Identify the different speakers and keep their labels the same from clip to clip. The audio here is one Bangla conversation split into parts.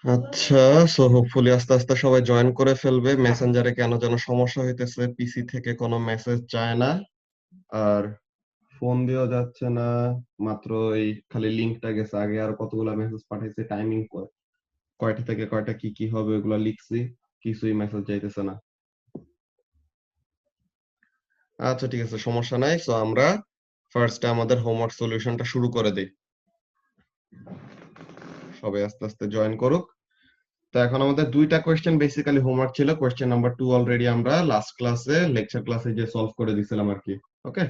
Speaker 1: আচ্ছা, সো হোপফুলি আস্তে আস্তে সবাই জয়েন করে ফেলবে। মেসেঞ্জারে কেন যেন সমস্যা হইতেছে, পিসি থেকে কোনো মেসেজ যায় না, আর ফোন দিয়েও যাচ্ছে না। মাত্র এই খালি লিংকটা গেছে, আগে আর কতগুলা মেসেজ পাঠাইছে, টাইমিং কয়টা থেকে কয়টা কি কি হবে ওগুলা লিখছি, কিছুই মেসেজ যাইতেছে না। আচ্ছা ঠিক আছে, সমস্যা নাই। সো আমরা ফার্স্টে আমাদের হোমওয়ার্ক সলিউশনটা শুরু করে দিই। সবাই আস্তে আস্তে জয়েন করুক। তো এখন আমাদের দুইটা কোয়েশ্চেন বেসিক্যালি হোমওয়ার্ক ছিল। কোয়েশ্চেন নাম্বার 2 অলরেডি আমরা লাস্ট ক্লাসে লেকচার ক্লাসে যে সলভ করে দিছিলাম আর কি। ওকে।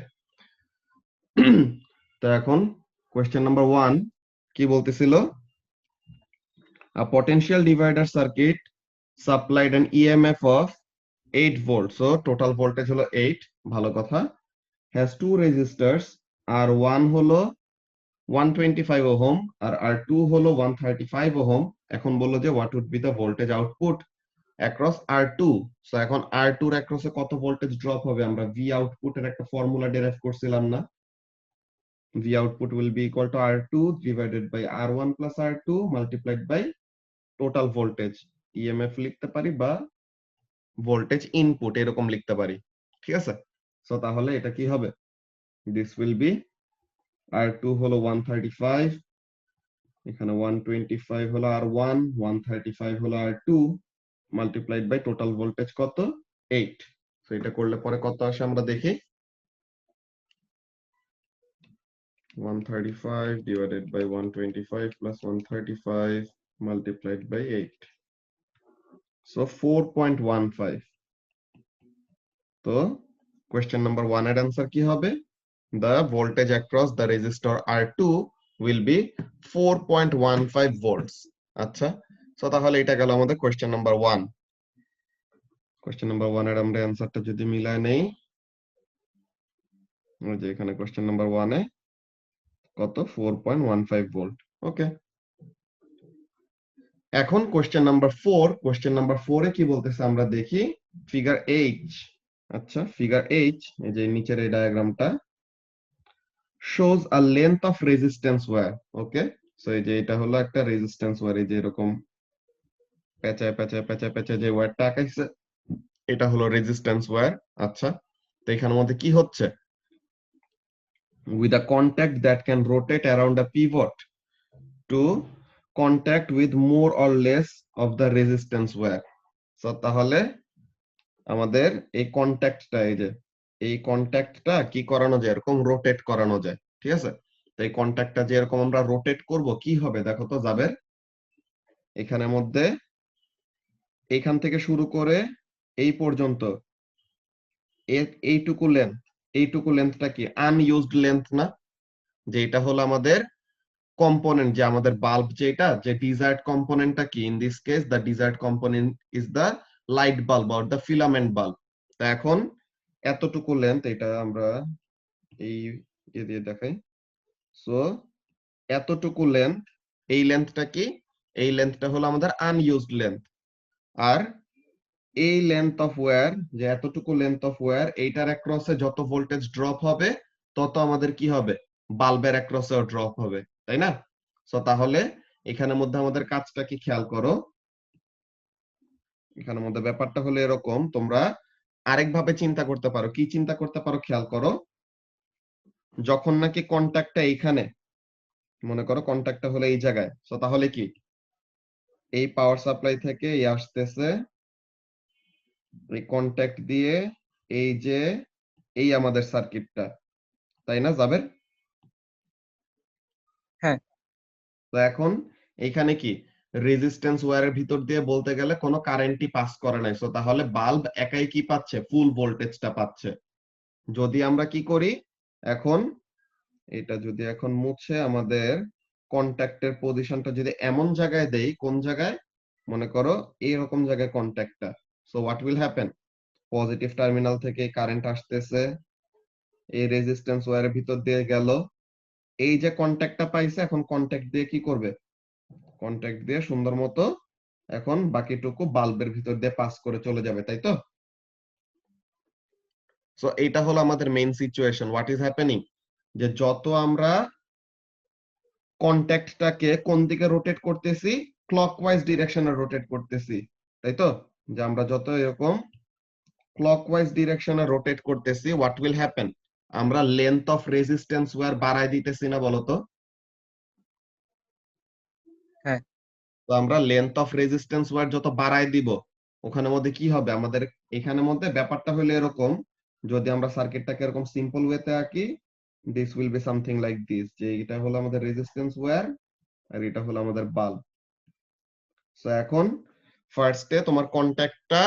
Speaker 1: তো এখন কোয়েশ্চেন নাম্বার 1 কি বলতেছিল? A potential divider circuit supplied an EMF of 8 volts. So total voltage হলো 8, ভালো কথা। Has two resistors, R1 হলো 125 ওহম আর R2 হলো 135 ওহম। এখন বললো যে what would be the voltage output across R2? So এখন R2 এর across এ কত ভোল্টেজ ড্রপ হবে? আমরা V আউটপুট এর একটা ফর্মুলা ডেরাইভ করছিলাম না? V output will be equal to R2 divided by R1 plus R2 multiplied by total voltage. EMF লিখতে পারি বা ভোল্টেজ ইনপুট এরকম লিখতে পারি। ঠিক আছে? সো তাহলে এটা কি হবে? দিস উইল বি R2 হলো 135, এখানে 125 হলো R1, 135 হলো R2 multiplied by total voltage কত? 8। সো এটা করলে পরে কত আসে আমরা দেখি। 135 divided by 125 plus 135 multiplied by 8. So 4.15. তো কোয়েশ্চেন নাম্বার 1 এর आंसर কি হবে? The voltage across the resistor R2 will be 4.15 volts. আচ্ছা, সো তাহলে এটা গেল আমাদের কোয়েশ্চেন নাম্বার 1। কোয়েশ্চেন নাম্বার 1 এর আমরা आंसरটা যদি মিলায় নেই, ওই যে এখানে কোয়েশ্চেন নাম্বার 1 এ কত? 4.15 ভোল্ট। ওকে। এখন কোয়েশ্চেন নাম্বার 4, কোয়েশ্চেন নাম্বার 4 এ কি বলতেছে আমরা দেখি। Figure H. আচ্ছা, ফিগার এইচ, এই যে নিচের এই ডায়াগ্রামটা shows a length of resistance wire. Okay. So এই যে এটা হলো একটা রেজিস্ট্যান্স ওয়্যার, এই যে এরকম পেঁচায় পেঁচায় পেঁচায় পেঁচায় যে ওয়্যারটা আঁকাইছে, এটা হলো রেজিস্ট্যান্স ওয়্যার। আচ্ছা, তো এখানের মধ্যে কি হচ্ছে? with a contact that can rotate around a pivot to contact with more or less of the resistance wire. So তাহলে আমাদের এই কন্ট্যাক্টটা, এই যে এই কন্ট্যাক্টটা কি করানো যায়? এরকম রোটেট করানো যায়। ঠিক আছে? তো এই কন্ট্যাক্টটা যে এরকম আমরা রোটেট করব, কি হবে দেখো তো জাবের। এখানের মধ্যে এইখান থেকে শুরু করে এই পর্যন্ত এইটুকু লেন্থ, এইটুকু লেন্থটা কি আনইউজড লেন্থ না? যে এটা হলো আমাদের কম্পোনেন্ট, যে আমাদের বাল্ব, যেটা যে ডিজায়ার্ড কম্পোনেন্টটা কি? In this case the desired component is the light bulb or the filament bulb. তো এখন এতটুকু লেন্থ, এটা আমরা এই দিয়ে দেখাই। সো এতটুকু লেন্থ, এই লেন্থটা কি? এই লেন্থটা হলো আমাদের আনইউজড লেন্থ। আর এই লেন্থ অফ ওয়্যার, যে এতটুকু লেন্থ অফ ওয়্যার, এইটার অ্যাক্রসে যত ভোল্টেজ ড্রপ হবে তত আমাদের কি হবে? বাল্বের অ্যাক্রসেও ড্রপ হবে, তাই না? সো তাহলে এখানের মধ্যে আমাদের কাজটা কি খেয়াল করো। এখানের মধ্যে ব্যাপারটা হলো এরকম, তোমরা আরেকভাবে চিন্তা করতে পারো। কি চিন্তা করতে পারো খেয়াল করো। যখন নাকি কন্ট্যাক্টটা এইখানে, মনে করো কন্ট্যাক্টটা হলো এই জায়গায়, সো তাহলে কি এই পাওয়ার সাপ্লাই থেকে এই আসতেছে, এই কন্ট্যাক্ট দিয়ে এই যে এই আমাদের সার্কিটটা, তাই না জাবের?
Speaker 2: হ্যাঁ।
Speaker 1: তো এখন এইখানে কি রেজিস্ট্যান্স ওয়্যারের ভিতর দিয়ে বলতে গেলে কোনো কারেন্টই পাস করে নাই। সো তাহলে বাল্ব একাই কি পাচ্ছে? ফুল ভোল্টেজটা পাচ্ছে। যদি আমরা কি করি এখন, এটা যদি এখন মুছে আমাদের কন্ট্যাক্টের পজিশনটা যদি এমন জায়গায় দেই, কোন জায়গায়? মনে করো এইরকম জায়গায় কন্ট্যাক্টটা। So what will happen? Positive terminal থেকে কারেন্ট আসতেছে, এই রেজিস্ট্যান্স ওয়্যারের ভিতর দিয়ে গেল, এই যে কন্ট্যাক্টটা পাইছে, এখন কন্ট্যাক্ট দিয়ে কি করবে? কন্ট্যাক্ট দিয়ে সুন্দর মতো এখন বাকিটুকু বাল্বের ভিতর দিয়ে পাস করে চলে যাবে, তাই তো? সো এটা হলো আমাদের main situation. What is happening? যে যত আমরা কন্ট্যাক্টটাকে কোন দিকে রোটেট করতেছি, ক্লকওয়াইজ ডিরেকশনে রোটেট করতেছি, তাই তো? যে আমরা যত এরকম ক্লকওয়াইজ ডিরেকশনে রোটেট করতেছি, হোয়াট উইল হ্যাপেন? আমরা লেন্থ অফ রেজিস্ট্যান্স ওয়্যার বাড়ায় দিতেছি না, বলতো?
Speaker 2: হ্যাঁ।
Speaker 1: তো আমরা লেন্থ অফ রেজিস্ট্যান্স ওয়্যার যত বাড়ায় দিব, ওখানের মধ্যে কি হবে আমাদের? এখানের মধ্যে ব্যাপারটা হলো এরকম, যদি আমরা সার্কিটটাকে এরকম সিম্পল ওয়েতে আঁকি, this will be something like this, যে এটা হলো আমাদের রেজিস্ট্যান্স ওয়্যার আর এটা হলো আমাদের বাল্ব। সো এখন ফার্স্টে তোমার কন্ট্যাক্টটা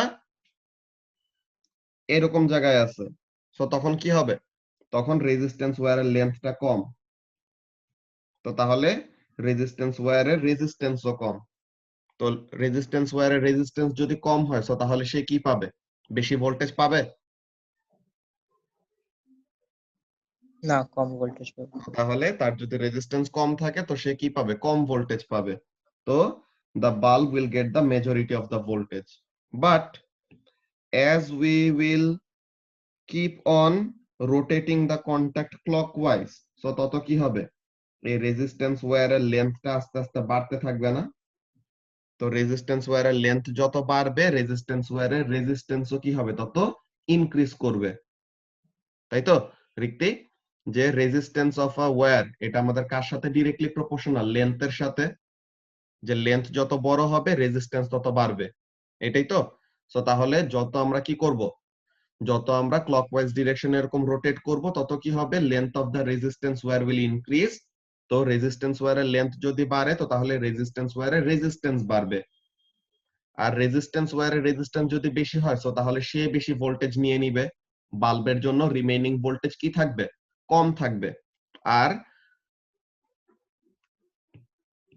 Speaker 1: এরকম জায়গায় আছে, সো তখন কি হবে? তখন রেজিস্ট্যান্স ওয়্যারের লেন্থটা কম, তো তাহলে রেজিস্ট্যান্স ওয়্যারের রেজিস্ট্যান্সও কম। তো রেজিস্ট্যান্স ওয়্যারের রেজিস্ট্যান্স যদি কম হয়, সো তাহলে সে কি পাবে? বেশি ভোল্টেজ পাবে?
Speaker 2: না, কম ভোল্টেজ পাবে।
Speaker 1: তাহলে তার যদি রেজিস্ট্যান্স কম থাকে তো সে কি পাবে? কম ভোল্টেজ পাবে। তো the bulb will get the majority of the voltage, but as we will keep on rotating the contact clockwise, so তত কি হবে? এই রেজিস্ট্যান্স ওয়্যারের লেন্থটা আস্তে আস্তে বাড়তে থাকবে না? তো রেজিস্ট্যান্স ওয়্যারের লেন্থ যত বাড়বে, রেজিস্ট্যান্স ওয়্যারের রেজিস্ট্যান্সও কি হবে? তত ইনক্রিজ করবে, তাই তো ঋত্বিক? যে রেজিস্ট্যান্স অফ আ ওয়্যার, এটা আমাদের কার সাথে ডিরেক্টলি প্রপোর্শনাল? লেন্থের সাথে। যে লেন্থ যত বড় হবে রেজিস্ট্যান্স তত বাড়বে, এটাই তো? সো তাহলে যত আমরা কি করব, যত আমরা ক্লকওয়াইজ ডিরেকশনে এরকম রোটেট করব, তত কি হবে? Length of the resistance wire will increase. তো রেজিস্ট্যান্স ওয়্যারের লেন্থ যদি বাড়ে, তো তাহলে রেজিস্ট্যান্স ওয়্যারের রেজিস্ট্যান্স বাড়বে। আর রেজিস্ট্যান্স ওয়্যারের রেজিস্ট্যান্স যদি বেশি হয়, সো তাহলে সে বেশি ভোল্টেজ নিয়ে নিবে। বাল্বের জন্য রিমেইনিং ভোল্টেজ কি থাকবে? কম থাকবে। আর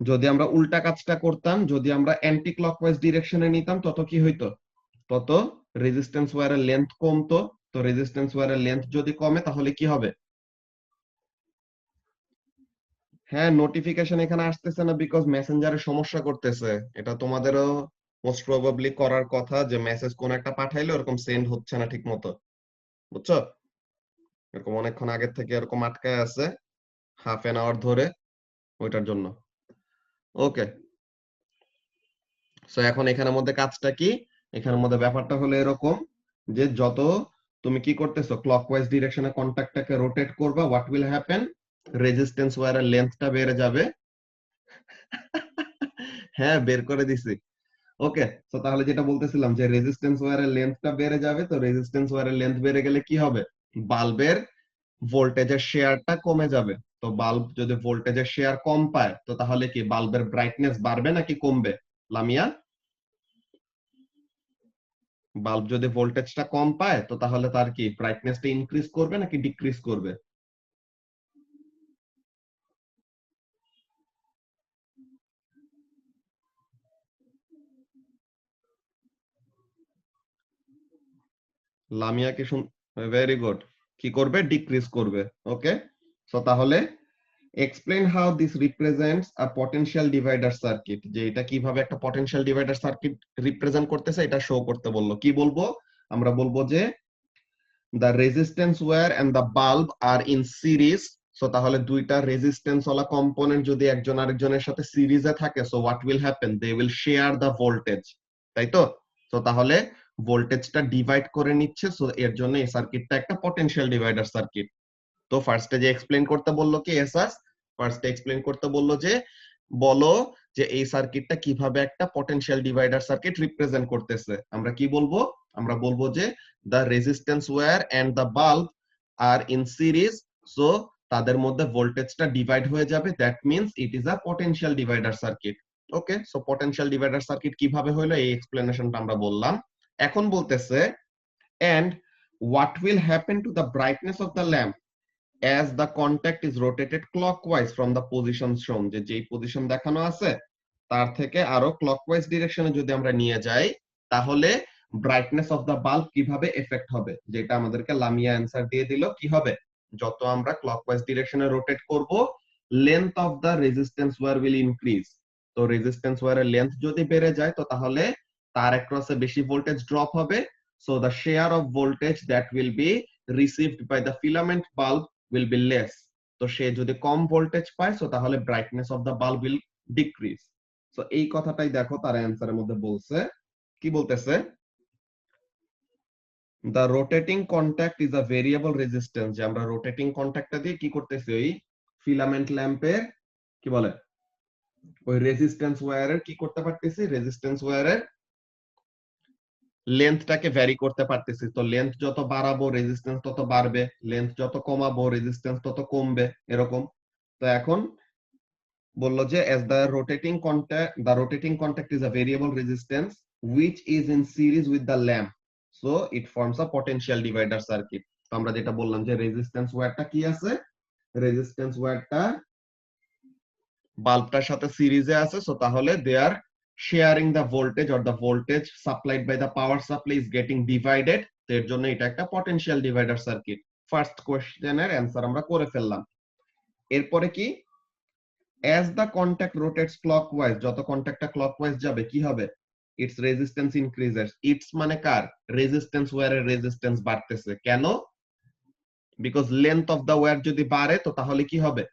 Speaker 1: যদি আমরা উল্টা কাজটা করতাম, যদি আমরা অ্যান্টি ক্লকওয়াইজ ডিরেকশনে নিতাম, তত কি হইতো? তত রেজিস্ট্যান্স ওয়্যারের লেন্থ কমতো। তো রেজিস্ট্যান্স ওয়্যারের লেন্থ যদি কমে, তাহলে কি হবে? হ্যাঁ, নোটিফিকেশন এখানে আসতেছে না বিকজ মেসেঞ্জারে সমস্যা করতেছে। এটা তোমাদেরও মোস্ট প্রবাবলি করার কথা, যে মেসেজ কোন একটা পাঠাইলে ওরকম সেন্ড হচ্ছে না ঠিক মতো, বুঝছো? এরকম অনেকক্ষণ আগের থেকে এরকম আটকায় আছে, হাফ এন আওয়ার ধরে, ওইটার জন্য। ওকে, সো এখন এখানের মধ্যে কাজটা কি? এখানের মধ্যে ব্যাপারটা হলো এরকম, যে যত তুমি কি করতেছো, ক্লকওয়াইজ ডিরেকশনে কন্টাক্টটাকে রোটেট করবা, হোয়াট উইল হ্যাপেন? রেজিস্ট্যান্স ওয়্যারের লেন্থটা বেড়ে যাবে। হ্যাঁ, বের করে দিছি। ওকে, তো তাহলে যেটা বলতেছিলাম, যে রেজিস্ট্যান্স ওয়্যারের লেন্থটা বেড়ে যাবে, তো রেজিস্ট্যান্স ওয়্যারের লেন্থ বেড়ে গেলে কি হবে? বাল্বের ভোল্টেজের শেয়ারটা কমে যাবে। তো বাল্ব যদি ভোল্টেজের শেয়ার কম পায়, তো তাহলে কি বাল্বের ব্রাইটনেস বাড়বে নাকি কমবে? লামিয়া, বাল্ব যদি ভোল্টেজটা কম পায়, তো তাহলে তার কি ব্রাইটনেসটা ইনক্রিজ করবে নাকি ডিক্রিজ করবে? লামিয়া কি শুন? Very good. কি করবে? ডিক্রিজ করবে। ওকে, সো তাহলে explain how this represents a potential divider circuit, যে এটা কিভাবে একটা পটেনশিয়াল ডিভাইডার সার্কিট রিপ্রেজেন্ট করতেছে, এটা শো করতে বললো। কি বলবো? আমরা বলবো যে the resistance wire and the bulb are in series, so তাহলে দুইটা রেজিস্ট্যান্স ওয়ালা কম্পোনেন্ট যদি একজন আরেকজনের সাথে সিরিজে থাকে, so what will happen? They will share the voltage, তাই তো? সো তাহলে ভোল্টেজটা ডিভাইড করে নিচ্ছে, সো এর জন্য এই সার্কিটটা একটা পটেনশিয়াল ডিভাইডার সার্কিট। তো ফার্স্টে যে এক্সপ্লেইন করতে বললো কি এসাস, ফার্স্টে এক্সপ্লেইন করতে বললো যে বলো যে এই সার্কিটটা কিভাবে একটা পটেনশিয়াল ডিভাইডার সার্কিট রিপ্রেজেন্ট করতেছে। আমরা কি বলবো? আমরা বলবো যে the resistance wire and the bulb are in series, so তাদের মধ্যে ভোল্টেজটা ডিভাইড হয়ে যাবে, that means it is a potential divider circuit. Okay, so potential divider circuit কিভাবে হলো, এই এক্সপ্লেনেশনটা আমরা বললাম। এখন বলতেছে, and what will happen to the brightness of the lamp as the contact is rotated clockwise from the position shown, যে যেই পজিশন দেখানো আছে তার থেকে আরো ক্লকওয়াইজ ডিরেকশনে যদি আমরা নিয়ে যাই, তাহলে ব্রাইটনেস অফ দা বাল্ব কিভাবে এফেক্ট হবে, যেটা আমাদেরকে লামিয়া অ্যানসার দিয়ে দিল। কি হবে? যত আমরা ক্লকওয়াইজ ডিরেকশনে রোটেট করব, length of the resistance wire will increase. তো রেজিস্ট্যান্স ওয়্যারের লেন্থ যদি বেড়ে যায়, তো তাহলে তার অ্যাক্রসে বেশি ভোল্টেজ ড্রপ হবে, so the share of voltage that will be received by the filament bulb will be less. তো সে যদি কম ভোল্টেজ পায়, সো তাহলে brightness of the bulb will decrease. তো এই কথাটাই দেখো তার অ্যান্সারের মধ্যে বলছে, কি বলতেছে, the rotating contact is a variable resistance, যে আমরা রোটেটিং কন্ট্যাক্টটা দিয়ে কি করতেছি, ওই ফিলামেন্ট ল্যাম্পের কি বলে ওই রেজিস্ট্যান্স ওয়্যারের কি করতে পারতেছি, রেজিস্ট্যান্স ওয়্যারের লেন্থটাকে ভ্যারি করতে পারতেছি। তো লেন্থ যত বাড়াবো রেজিস্ট্যান্স তত বাড়বে, লেন্থ যত কমাবো রেজিস্ট্যান্স তত কমবে, এরকম। তো এখন বললো যে as the rotating contact is a variable resistance which is in series with the lamp, so it forms a potential divider circuit। তো আমরা যেটা বললাম যে রেজিস্ট্যান্স ওয়্যারটা কি আছে, রেজিস্ট্যান্স ওয়্যারটা বাল্বটার সাথে সিরিজে আছে, সো তাহলে they are sharing the voltage, or the voltage supplied by the power supply is getting divided. এর জন্য এটা একটা পটেনশিয়াল ডিভাইডার সার্কিট। ফার্স্ট কোশ্চেনের অ্যান্সার আমরা করে ফেললাম। এরপরে কি, as the contact rotates clockwise, যত কন্ট্যাক্টটা ক্লকওয়াইজ যাবে কি হবে, ইটস রেজিস্ট্যান্স ইনক্রিজেস। ইটস মানে কার, রেজিস্ট্যান্স ওয়্যারের রেজিস্ট্যান্স বাড়তেছে। কেন, because length of the wire যদি বাড়ে তো তাহলে কি হবে,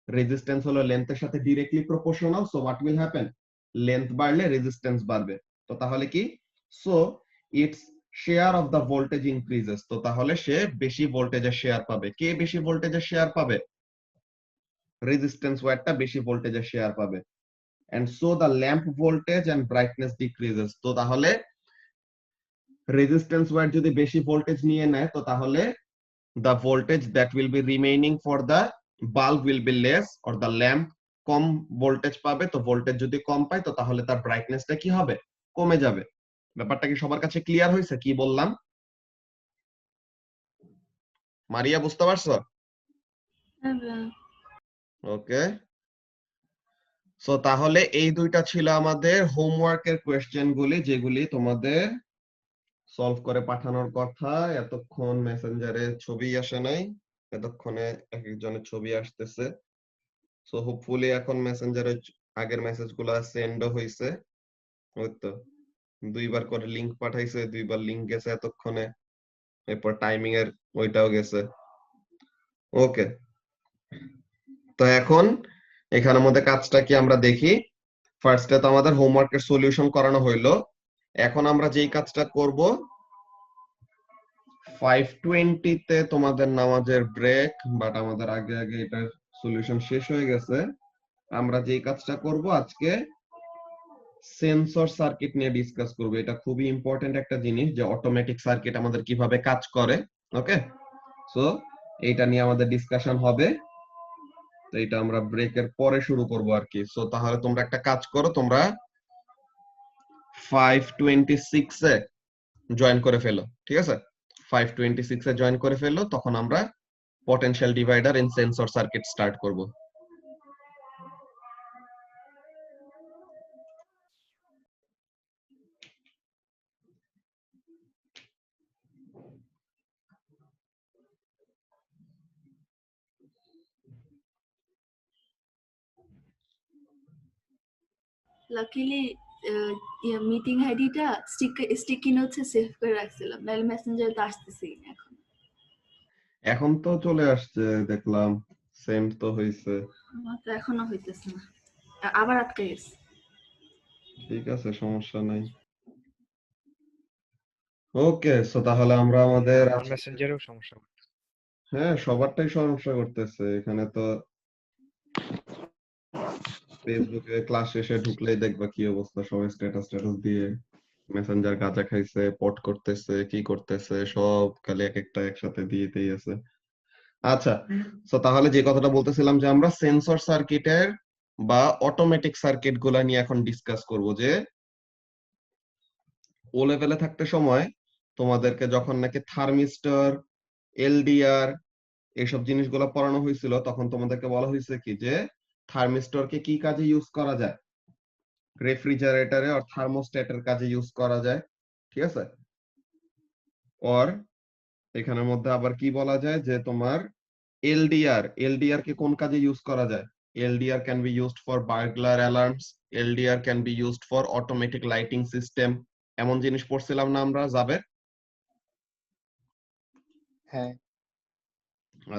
Speaker 1: রেজিস্ট্যান্স হলো লেন্থের সাথে directly proportional, so what will happen, length বাড়লে রেজিস্ট্যান্স বাড়বে। তো তাহলে কি, so its share of the voltage increases, তো তাহলে সে বেশি ভোল্টেজের শেয়ার পাবে। কে বেশি ভোল্টেজের শেয়ার পাবে, রেজিস্ট্যান্স ওয়্যারটা বেশি ভোল্টেজের শেয়ার পাবে। and so the lamp voltage and brightness decreases। তো তাহলে রেজিস্ট্যান্স ওয়্যার যদি বেশি ভোল্টেজ নিয়ে নেয় তো তাহলে the voltage that will be remaining for the bulb will be less, or the lamp com voltage পাবে। তো ভোল্টেজ যদি কম পায় তো তাহলে তার ব্রাইটনেসটা কি হবে, কমে যাবে। ব্যাপারটা কি সবার কাছে ক্লিয়ার হয়েছে কি বললাম? মারিয়া বুঝতে পারছো? ওকে, সো তাহলে এই দুইটা ছিল আমাদের হোমওয়ার্কের কোয়েশ্চেন গুলি, যেগুলি তোমাদের সলভ করে পাঠানোর কথা। এতক্ষণ মেসেঞ্জারে ছবি আসে নাই, এতক্ষণে এক একজনের ছবি আসতেছে। সো হোপফুলি এখন মেসেঞ্জারে আগের মেসেজগুলো সেন্ডও হইছে। ওই তো দুইবার করে লিংক পাঠাইছে, দুইবার লিংক গেছে এতক্ষণে, এরপর টাইমিং এর ওইটাও গেছে। ওকে, তো এখন এখানের মধ্যে কাজটা কি আমরা দেখি। ফার্স্টে তো আমাদের হোমওয়ার্কের সলিউশন করানো হইলো। এখন আমরা যেই কাজটা করব, 5:20 তে তোমাদের নামাজের ব্রেক, বাট আমাদের আগে আগে এটার সলিউশন শেষ হয়ে গেছে। আমরা যেই কাজটা করব আজকে, সেন্সর সার্কিট নিয়ে ডিসকাস করব। এটা খুবই ইম্পর্টেন্ট একটা জিনিস, যে অটোমেটিক সার্কিট আমাদের কিভাবে কাজ করে। ওকে, সো এইটা নিয়ে আমাদের ডিসকাশন হবে। তো এটা আমরা ব্রেকের পরে শুরু করব আর কি। সো তাহলে তোমরা একটা কাজ করো, তোমরা 5:26 এ জয়েন করে ফেলো, ঠিক আছে? 5:26 এ জয়েন করে ফেললো, তখন আমরা potential divider in sensor circuit start করব।
Speaker 3: লাকিলি মিটিং আইডিটা স্টিকি নোটসে সেভ করে রাখছিলাম, নাহলে মেসেঞ্জারে তো আসতেছেই না এখন।
Speaker 1: এখন তো চলে আসছে, দেখলাম সেন্ড তো হইছে।
Speaker 3: আমার তো এখনো হইতেছে না, আবার আটকে গেছে।
Speaker 1: ঠিক আছে, সমস্যা নাই। ওকে, সো তাহলে আমরা আমাদের
Speaker 4: আমার মেসেঞ্জারেও সমস্যা করতেছে।
Speaker 1: হ্যাঁ, সবারটাই সমস্যা করতেছে এখানে। তো ফেসবুকে ক্লাস শেষে ঢুকলেই দেখবা কি অবস্থা, সবাই স্ট্যাটাস দিয়ে মেসেঞ্জার গাঁজা খাইছে, পট করতেছে, কি করতেছে, সব খালি এক একটা একসাথে দিয়েতেই আছে। আচ্ছা, তো তাহলে যে কথাটা বলতেছিলাম, যে আমরা সেন্সর সার্কিটের বা অটোমেটিক সার্কিট গুলা নিয়ে এখন ডিসকাস করব। যে ও লেভেলে থাকতে সময় তোমাদেরকে যখন নাকি থার্মিস্টর, এলডিআর এইসব জিনিসগুলো পড়ানো হয়েছিল, তখন তোমাদেরকে বলা হয়েছে কি, যে থার্মিস্টরকে কি কাজে ইউজ করা যায়, রেফ্রিজারেটরে আর থার্মোস্ট্যাটের কাজে ইউজ করা যায়, ঠিক আছে? আর এখানের মধ্যে আবার কি বলা যায়, যে তোমার এলডিআর কে কোন কাজে ইউজ করা যায়, LDR can be used for burglar alarms, LDR can be used for automatic lighting system. এমন জিনিস পড়ছিলাম না আমরা, যাবে?
Speaker 2: হ্যাঁ।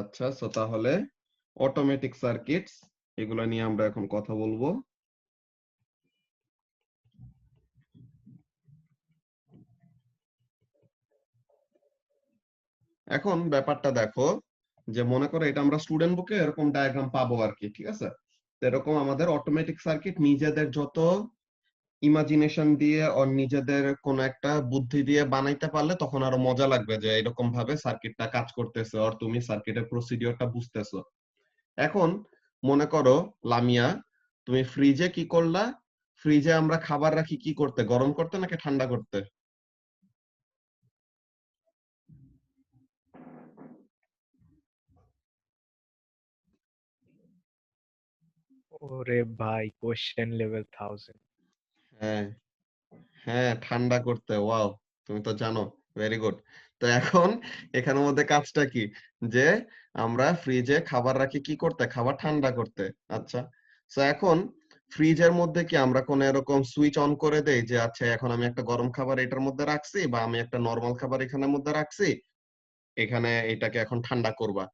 Speaker 1: আচ্ছা, সো তাহলে অটোমেটিক সার্কিটস এগুলা নিয়ে আমরা এখন কথা বলবো। এখন ব্যাপারটা দেখো, যে মনে করো এটা আমরা স্টুডেন্ট বুকে এরকম ডায়াগ্রাম পাবো আর কি, ঠিক আছে? তো এরকম আমাদের অটোমেটিক সার্কিট নিজেদের যত ইমাজিনেশন দিয়ে আর নিজেদের কোন একটা বুদ্ধি দিয়ে বানাইতে পারলে তখন আরো মজা লাগবে যে এরকম ভাবে সার্কিটটা কাজ করতেছে আর তুমি সার্কিটের প্রসিডিওরটা বুঝতেছো। এখন মনে করো লামিয়া, তুমি ফ্রিজে কি করলা? ফ্রিজে আমরা খাবার রাখি কি করতে, গরম করতে নাকি ঠান্ডা করতে?
Speaker 4: ওরে ভাই, কোশ্চেন লেভেল 1000।
Speaker 1: হ্যাঁ, হ্যাঁ, ঠান্ডা করতে। ওয়াও, তুমি তো জানো, ভেরি গুড। তো এখন এখানের মধ্যে কাজটা কি, যে আমরা ফ্রিজে খাবার রাখি কি করতে, খাবার ঠান্ডা করতে। আচ্ছা, তো এখন ফ্রিজের মধ্যে কি আমরা কোন এরকম সুইচ অন করে দেই যে আচ্ছা এখন আমি একটা গরম খাবার এটার মধ্যে রাখছি বা আমি একটা নরমাল খাবার এখানের মধ্যে রাখছি, এখানে এটাকে এখন ঠান্ডা করবা,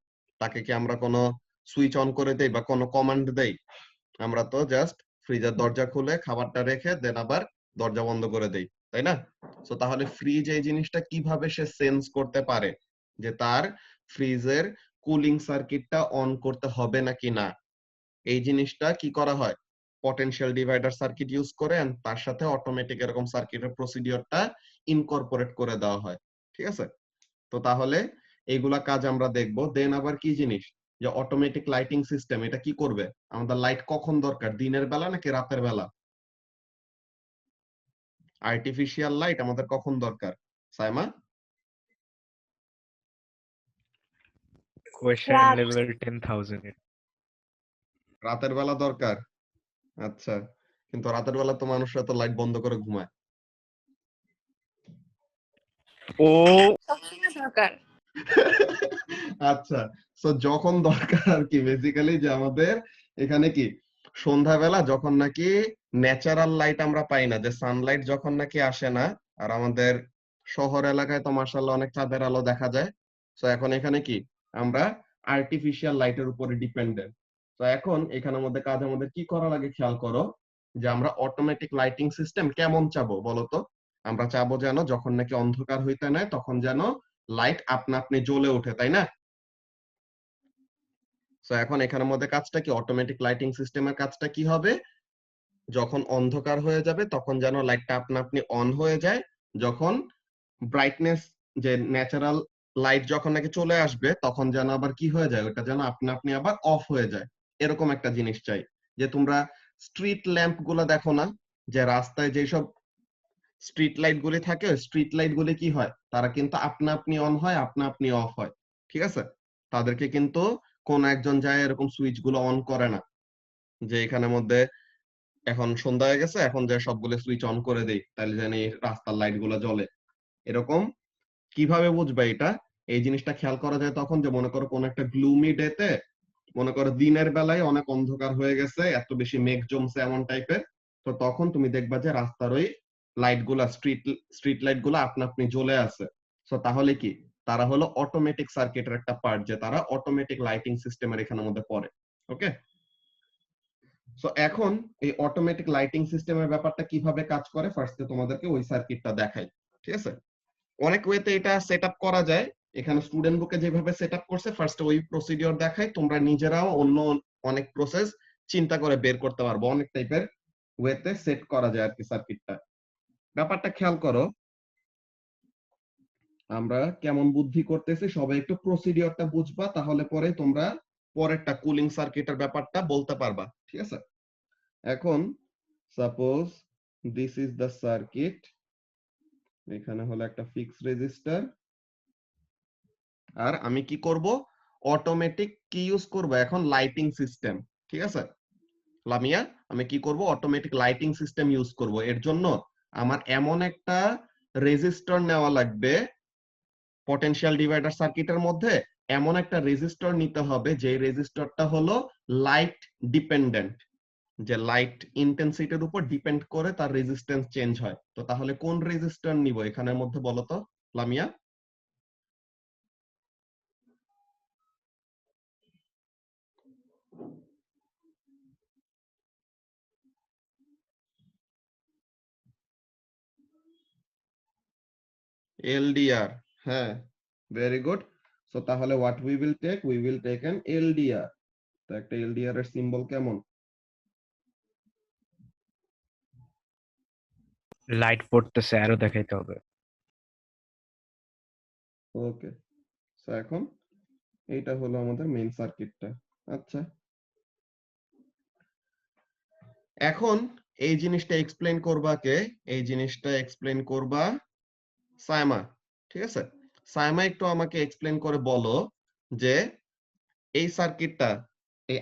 Speaker 1: তাকে কি আমরা কোনো সুইচ অন করে দেই বা কোনো কমান্ড দেই? আমরা তো জাস্ট ফ্রিজের দরজা খুলে খাবারটা রেখে দেন আবার দরজা বন্ধ করে দেই, তাই না? তো তাহলে ফ্রিজ এই জিনিসটা কিভাবে সে সেন্স করতে পারে যে তার ফ্রিজের কুলিং সার্কিটটা অন করতে হবে নাকি না? এই জিনিসটা কি করা হয়, পটেনশিয়াল ডিভাইডার সার্কিট ইউজ করে and তার সাথে অটোমেটিক এরকম সার্কিটের প্রসিডিওরটা ইনকর্পোরেট করে দেওয়া হয়, ঠিক আছে? তো তাহলে এইগুলা কাজ আমরা দেখব। দেন আবার কি জিনিস, যে অটোমেটিক লাইটিং সিস্টেম এটা কি করবে, আমাদের লাইট কখন দরকার, দিনের বেলা নাকি রাতের বেলা? আর্টিফিশিয়াল লাইট আমাদের কখন দরকার, সাইমা?
Speaker 4: কোশ্চেন
Speaker 3: রাত।
Speaker 4: লেভেল 10,000 এর।
Speaker 1: রাতের বেলা দরকার। আচ্ছা, কিন্তু রাতের বেলা তো মানুষরা তো লাইট বন্ধ করে ঘুমায়।
Speaker 4: ও
Speaker 3: সবসময় দরকার।
Speaker 1: আচ্ছা, তো যখন দরকার আর কি বেসিক্যালি, যে আমাদের এখানে কি সন্ধ্যাবেলা যখন নাকি ন্যাচারাল লাইট আমরা পাই না, যে সানলাইট যখন নাকি আসে না, আর আমাদের শহর এলাকায় তো মাশাআল্লাহ অনেক চাঁদের আলো দেখা যায়। তো এখন এখানে কি আমরা আর্টিফিশিয়াল লাইটের উপরে ডিপেন্ডেন্ট। তো এখন এখানের মধ্যে কাজ আমাদের কি করা লাগে খেয়াল করো, যে আমরা অটোমেটিক লাইটিং সিস্টেম কেমন চাবো বলো তো? আমরা চাবো যেন যখন নাকি অন্ধকার হইতে নেয় তখন যেন লাইট আপনা আপনি জ্বলে ওঠে, তাই না? সো এখন এখানের মধ্যে কাজটা কি, অটোমেটিক লাইটিং সিস্টেমের কাজটা কি হবে, যখন অন্ধকার হয়ে যাবে তখন যেন লাইটটা আপনা আপনি অন হয়ে যায়, যখন ব্রাইটনেস, যে ন্যাচারাল লাইট যখন নাকি চলে আসবে তখন যেন আবার কি হয়ে যায়, ওটা যেন আপনা আপনি আবার অফ হয়ে যায়। এরকম একটা জিনিস চাই। যে তোমরা স্ট্রিট ল্যাম্প গুলা দেখো না, যে রাস্তায় যেসব স্ট্রিট লাইট গুলি থাকে, স্ট্রিট লাইট গুলি কি হয়, তারা কিন্তু আপনা আপনি অন হয় আপনা আপনি অফ হয়, ঠিক আছে? তাদেরকে কিন্তু কোন একজন যায় এরকম সুইচ গুলো অন করে না, যে এখানের মধ্যে এখন সন্ধ্যা হয়ে গেছে এখন যে সবগুলো সুইচ অন করে দেই তাহলে জানি রাস্তার লাইট গুলো জ্বলে। এরকম কিভাবে বুঝবে এটা, এই জিনিসটা খেয়াল করা যায় তখন, যে মনে করো কোন একটা গ্লুমি ডেতে, মনে করো দিনের বেলায় অনেক অন্ধকার হয়ে গেছে, এত বেশি মেঘ জমছে এমন টাইপের, তো তখন তুমি দেখবা যে রাস্তার ওই লাইট গুলা, স্ট্রিট লাইট গুলা আপনা আপনি জ্বলে আছে। তো তাহলে কি, তারা হলো অটোমেটিক সার্কিটের একটা পার্ট, যে তারা অটোমেটিক লাইটিং সিস্টেমের এখানের মধ্যে পড়ে। ওকে, সো এখন এই অটোমেটিক লাইটিং সিস্টেমের ব্যাপারটা কিভাবে কাজ করে ফার্স্টে তোমাদেরকে ওই সার্কিটটা দেখাই, ঠিক আছে? অনেক ওয়েতে এটা সেট আপ করা যায়। এখানে স্টুডেন্ট বুকে যেভাবে সেট আপ করছে ফার্স্টে ওই প্রসিডিওর দেখাই, তোমরা নিজেরাও অন্য অনেক প্রসেস চিন্তা করে বের করতে পারবো, অনেক টাইপের ওয়েতে সেট করা যায় আর কি সার্কিটটা। ব্যাপারটা খেয়াল করো, আমরা কেমন বুদ্ধি করতেছি, সবাই একটু প্রসিডিওরটা বুঝবা, তাহলে পরে তোমরা পরেরটা কুলিং সার্কিটের ব্যাপারটা বলতে পারবা, ঠিক আছে? এখন suppose this is the circuit, এখানে হলো একটা ফিক্স রেজিস্টার, আর আমি কি করব, অটোমেটিক কি ইউজ করব এখন, লাইটিং সিস্টেম, ঠিক আছে লামিয়া? আমি কি করব, অটোমেটিক লাইটিং সিস্টেম ইউজ করব। এর জন্য আমার এমন একটা রেজিস্টর নেওয়া লাগবে পটেনশিয়াল ডিভাইডার সার্কিটের মধ্যে, এমন একটা রেজিস্টর নিতে হবে যে রেজিস্টরটা হলো লাইট ডিপেন্ডেন্ট, যে লাইট ইন্টেন্সিটির উপর ডিপেন্ড করে তার রেজিস্ট্যান্স চেঞ্জ হয়। তো তাহলে কোন রেজিস্টর নিব এখানের মধ্যে বলো তো লামিয়া? এলডিআর, হ্যাঁ, ভেরি গুড। সো তাহলে what we will take an LDR. তো একটা এলডিআর এর সিম্বল কেমন?
Speaker 4: লাইট পড়তেছে, আরো দেখাইতে হবে।
Speaker 1: ওকে, সো এখন এইটা হলো আমাদের মেইন সার্কিটটা। আচ্ছা, এখন এই জিনিসটা এক্সপ্লেন করবা কে? এই জিনিসটা এক্সপ্লেন করবা সায়মা। ঠিক আছে, সায়মা একটু আমাকে এক্সপ্লেন করে বলো যে এই সার্কিটটা, এই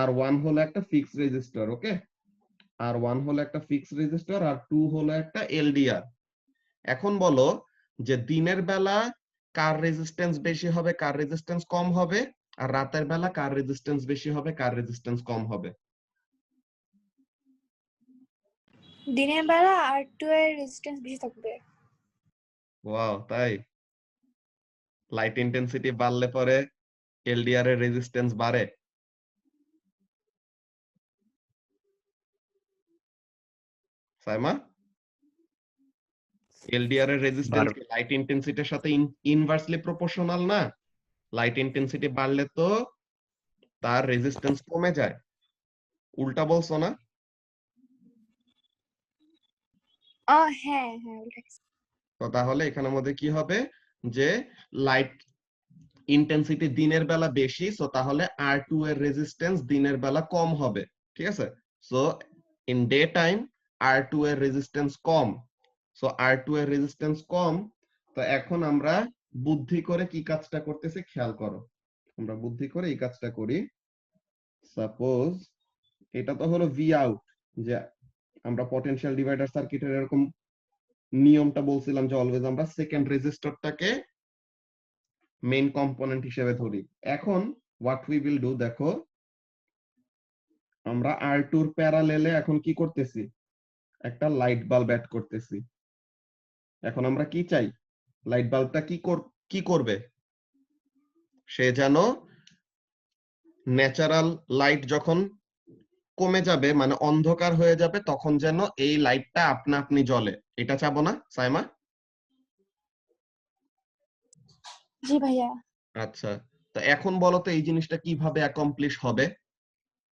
Speaker 1: আর ওয়ান হলো একটা ফিক্সড রেজিস্টর, ওকে? আর1 হলো একটা ফিক্সড রেজিস্টর, আর 2 হলো একটা এলডিআর। এখন বলো যে দিনের বেলা কার রেজিস্ট্যান্স বেশি হবে, কার রেজিস্ট্যান্স কম হবে, আর রাতের বেলা কার রেজিস্ট্যান্স বেশি হবে, কার রেজিস্ট্যান্স কম হবে?
Speaker 5: দিনের বেলা R2 এর রেজিস্ট্যান্স বেশি থাকবে।
Speaker 1: ওয়াও, তাই? লাইট ইন্টেন্সিটি বাড়লে পরে এলডিআর এর রেজিস্ট্যান্স বাড়ে? সাইমা, এলডিআর এর রেজিস্ট্যান্স কি লাইট ইন্টেন্সিটির সাথে ইনভার্সলি প্রপোর্শনাল না? লাইট ইন্টেন্সিটি বাড়লে তো তার রেজিস্ট্যান্স কমে যায়। উল্টা বলছো না?
Speaker 5: হ্যাঁ হ্যাঁ ওটা
Speaker 1: তো তাহলে এখানের মধ্যে কি হবে যে লাইট ইন্টেন্সিটি দিনের বেলা বেশি, সো তাহলে R2 এর রেজিস্ট্যান্স দিনের বেলা কম হবে। ঠিক আছে, so in day time R2 এর রেজিস্ট্যান্স কম, সো R2 এর রেজিস্ট্যান্স কম। তো এখন আমরা বুদ্ধি করে কি কাজটা করতেছি খেয়াল করো। আমরা বুদ্ধি করে এই কাজটা করি। সাপোজ এটা তো হলো ভি আউট, যে আমরা পটেনশিয়াল ডিভাইডার সার্কিটের এরকম নিয়মটা বলছিলাম যে অলওয়েজ আমরা সেকেন্ড রেজিস্টরটাকে মেইন কম্পোনেন্ট হিসেবে ধরি। এখন হোয়াট উই উইল ডু, দেখো আমরা R2 এর প্যারালেলে এখন কি করতেছি, একটা লাইট বাল্ব অ্যাড করতেছি। এখন আমরা কি চাই, লাইট বাল্বটা কি করবে, সে যেন ন্যাচারাল লাইট যখন কমে যাবে, মানে অন্ধকার হয়ে যাবে, তখন যেন এই লাইটটা আপনা আপনি জ্বলে। এটা চাবো না সাইমা?
Speaker 5: জি ভাইয়া।
Speaker 1: আচ্ছা, তো এখন বলো তো এই জিনিসটা কিভাবে অ্যাকমপ্লিশ হবে?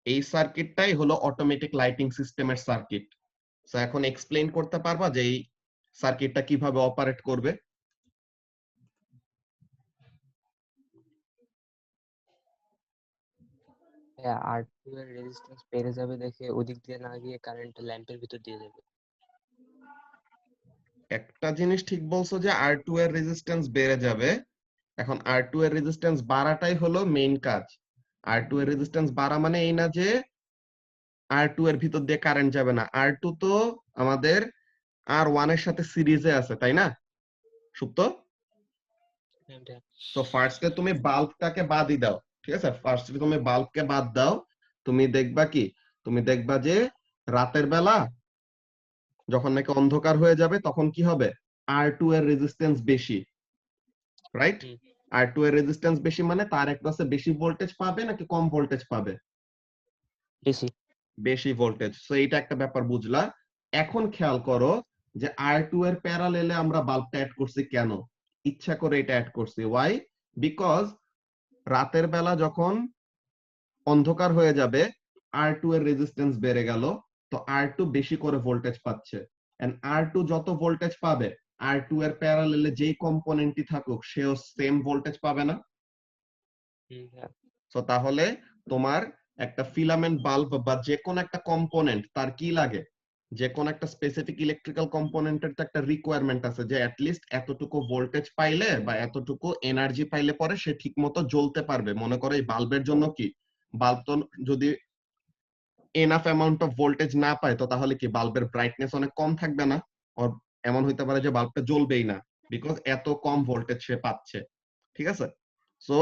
Speaker 1: এই সার্কিটটাই হলো অটোমেটিক লাইটিং সিস্টেমের সার্কিট। সো এখন এক্সপ্লেইন করতে পারবা যে এই সার্কিটটা কিভাবে অপারেট করবে?
Speaker 2: হ্যাঁ, R2 এর রেজিস্ট্যান্স বেড়ে যাবে দেখে ওদিক দিয়ে না গিয়ে কারেন্ট ল্যাম্পের ভিতর দিয়ে যাবে।
Speaker 1: একটা জিনিস ঠিক বলছো যে R2 এর রেজিস্ট্যান্স বেড়ে যাবে। এখন R2 এর রেজিস্ট্যান্স বাড়াটাই হলো মেইন কাজ। R2 এর রেজিস্ট্যান্স বাড়া মানে এই না যে R2 এর ভিতর দিয়ে কারেন্ট যাবে না। R2 তো আমাদের R1 এর সাথে সিরিজে আছে, তাই না সুপ্ত?
Speaker 2: হ্যাঁ ভাইয়া।
Speaker 1: তো ফার্স্টে তুমি বাল্বটাকে বাদই দাও। ঠিক আছে, ফার্স্টে তুমি বাল্বকে বাদ দাও। তুমি দেখবা কি, তুমি দেখবা যে রাতের বেলা যখন নাকি অন্ধকার হয়ে যাবে তখন কি হবে, R2 এর রেজিস্ট্যান্স বেশি, রাইট?
Speaker 2: হুম,
Speaker 1: R2 এর রেজিস্ট্যান্স বেশি মানে তার একপাশে বেশি ভোল্টেজ পাবে নাকি কম ভোল্টেজ পাবে?
Speaker 2: বেশি।
Speaker 1: বেশি ভোল্টেজ। সো এইটা একটা ব্যাপার বুঝলা। এখন খেয়াল করো যে R2 এর প্যারালেলে আমরা বাল্বটা অ্যাড করছি কেন? ইচ্ছা করে এটা অ্যাড করছি। ওয়াই? বিকজ রাতের বেলা যখন অন্ধকার হয়ে যাবে R2 এর রেজিস্ট্যান্স বেড়ে গেল, তো R2 বেশি করে ভোল্টেজ পাচ্ছে। এন্ড R2 যত ভোল্টেজ পাবে, R2 এর প্যারালেলে যেই কম্পোনেন্টই থাকুক সেও সেম ভোল্টেজ পাবে না?
Speaker 2: হ্যাঁ।
Speaker 1: সো তাহলে তোমার একটা ফিলামেন্ট বাল্ব বা যে কোনো একটা কম্পোনেন্ট তার কি লাগে, যে কোনো একটা স্পেসিফিক ইলেকট্রিক্যাল কম্পোনেন্টের তো একটা রিকোয়ারমেন্ট আছে যে অ্যাটলিস্ট এতটুকু ভোল্টেজ পাইলে বা এতটুকু এনার্জি পাইলে পরে সে ঠিক মতো জ্বলতে পারবে। মনে করো এই বাল্বের জন্য কি, বাল্ব তো যদি এনাফ অ্যামাউন্ট অফ ভোল্টেজ না পায় তো তাহলে কি বাল্বের ব্রাইটনেস অনেক কম থাকবে না? আর এমন হইতে পারে যে বাল্বটা জ্বলবেই না, বিকজ এত কম ভোল্টেজ সে পাচ্ছে। ঠিক আছে, সো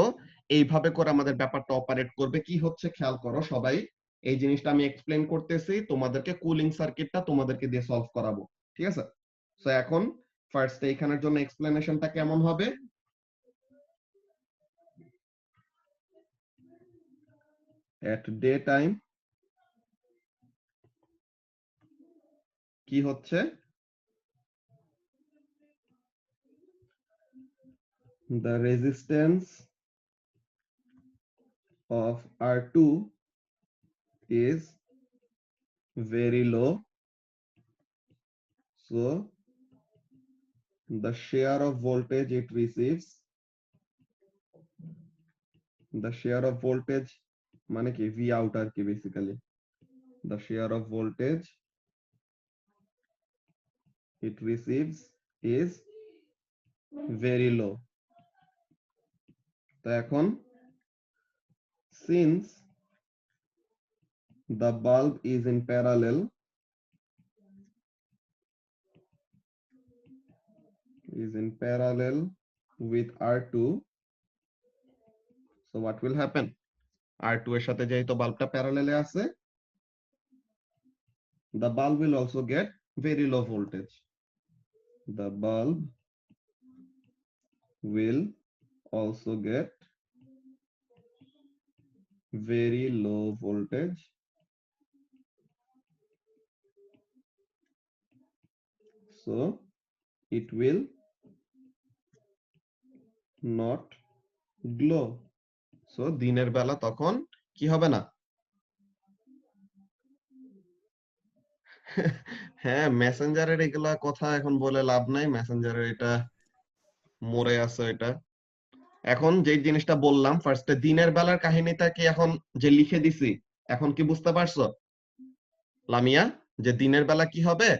Speaker 1: এইভাবে করে আমাদের ব্যাপারটা অপারেট করবে। কি হচ্ছে খেয়াল করো সবাই, এই জিনিসটা আমি এক্সপ্লেন করতেছি, তোমাদেরকে কুলিং সার্কিটটা তোমাদেরকে দিয়ে সলভ করাবো। ঠিক আছে, সো এখন ফার্স্ট এইখানের জন্য এক্সপ্লেনেশনটা কেমন হবে? এট ডে টাইম কি হচ্ছে, the resistance of R2 is very low, so the share of voltage it receives, the share of voltage মানে কি V out আর কি basically, the share of voltage it receives is very low. তো এখন since the bulb is in parallel with R2, so what will happen? R2 এর সাথে যেহেতু বাল্বটা প্যারালালে আছে, the bulb will also get very low voltage. The bulb will also get very low voltage. So it will not glow. So দিনের বেলা তখন কি হবে না? হ্যাঁ, মেসেঞ্জারের এগুলা কথা এখন বলে লাভ নাই, মেসেঞ্জারের এটা মরে আছে এটা। এখন যে জিনিসটা বললাম ফার্স্টে, দিনের বেলার কাহিনীটা কি এখন যে লিখে দিছি, এখন কি বুঝতে পারছো লামিয়া? যে দিনের বেলা কি হবে,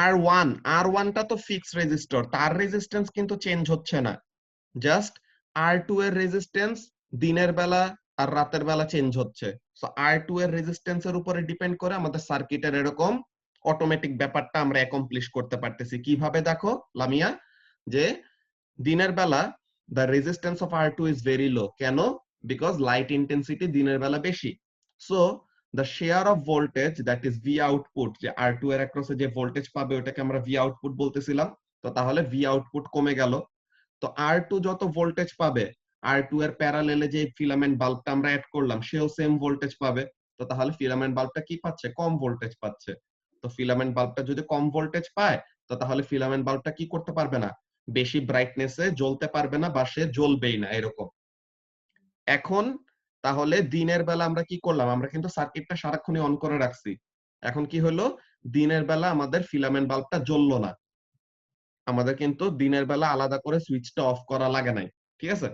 Speaker 1: আর ওয়ানটা তো ফিক্সড রেজিস্টর, তার রেজিস্ট্যান্স কিন্তু চেঞ্জ হচ্ছে না, জাস্ট R2 এর রেজিস্ট্যান্স দিনের বেলা আর রাতের বেলা চেঞ্জ হচ্ছে। সো R2 এর রেজিস্ট্যান্সের উপরে ডিপেন্ড করে আমাদের সার্কিটের এরকম অটোমেটিক ব্যাপারটা আমরা অ্যাকমপ্লিশ করতে পারতেছি। কিভাবে দেখো লামিয়া? যে দিনের বেলা the resistance of R2 is very low, কেন? Because light intensity দিনের বেলা বেশি, so the share of voltage that is V output, যে R2 এর across যে ভোল্টেজ পাবে ওটাকে আমরা V output বলতেছিলাম, তো তাহলে V output কমে গেল। তো R2 যত ভোল্টেজ পাবে, R2 এর প্যারালেলে যে ফিলামেন্ট বাল্বটা আমরা অ্যাড করলাম সেও সেম ভোল্টেজ পাবে, তো তাহলে ফিলামেন্ট বাল্বটা কি পাচ্ছে? কম ভোল্টেজ পাচ্ছে। তো ফিলামেন্ট বাল্বটা যদি কম ভোল্টেজ পায়, তো তাহলে ফিলামেন্ট বাল্বটা কি করতে পারবে না? বেশি ব্রাইটনেসে জ্বলতে পারবে না, বা সে জ্বলবেই না এরকম। এখন তাহলে দিনের বেলা আমরা কি করলাম? আমরা কিন্তু সার্কিটটা সারাক্ষণই অন করে রাখছি। এখন কি হলো? দিনের বেলা আমাদের ফিলামেন্ট বাল্বটা জ্বললো না, আমাদের কিন্তু দিনের বেলা আলাদা করে সুইচটা অফ করা লাগে নাই, ঠিক আছে?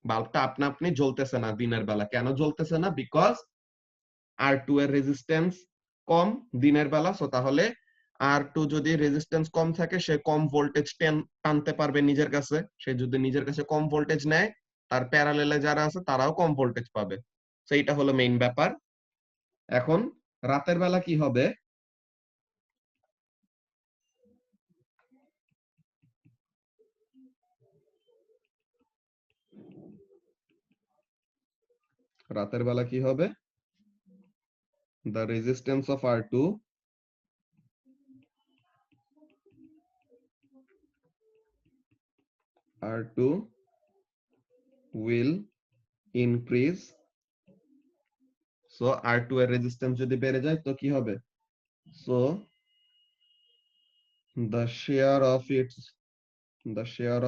Speaker 1: বাল্বটা আপনা আপনি জ্বলতেছে না দিনের বেলা। কেন জ্বলতেছে না? বিকজ R2 এর রেজিস্ট্যান্স কম দিনের বেলা, সো তাহলে R2 যদি রেজিস্ট্যান্স কম থাকে, সে কম ভোল্টেজ টানতে পারবে নিজের কাছে। সে যদি নিজের কাছে কম ভোল্টেজ নেয়, তার প্যারালেলে যারা আছে তারাও কম ভোল্টেজ পাবে। সো এটা হলো মেইন ব্যাপার। এখন রাতের বেলা কি হবে? রাতের বেলা কি হবে? The resistance of R2 will increase. So R2 এর রেজিস্ট্যান্স যদি বেড়ে যায় তো কি হবে? So the share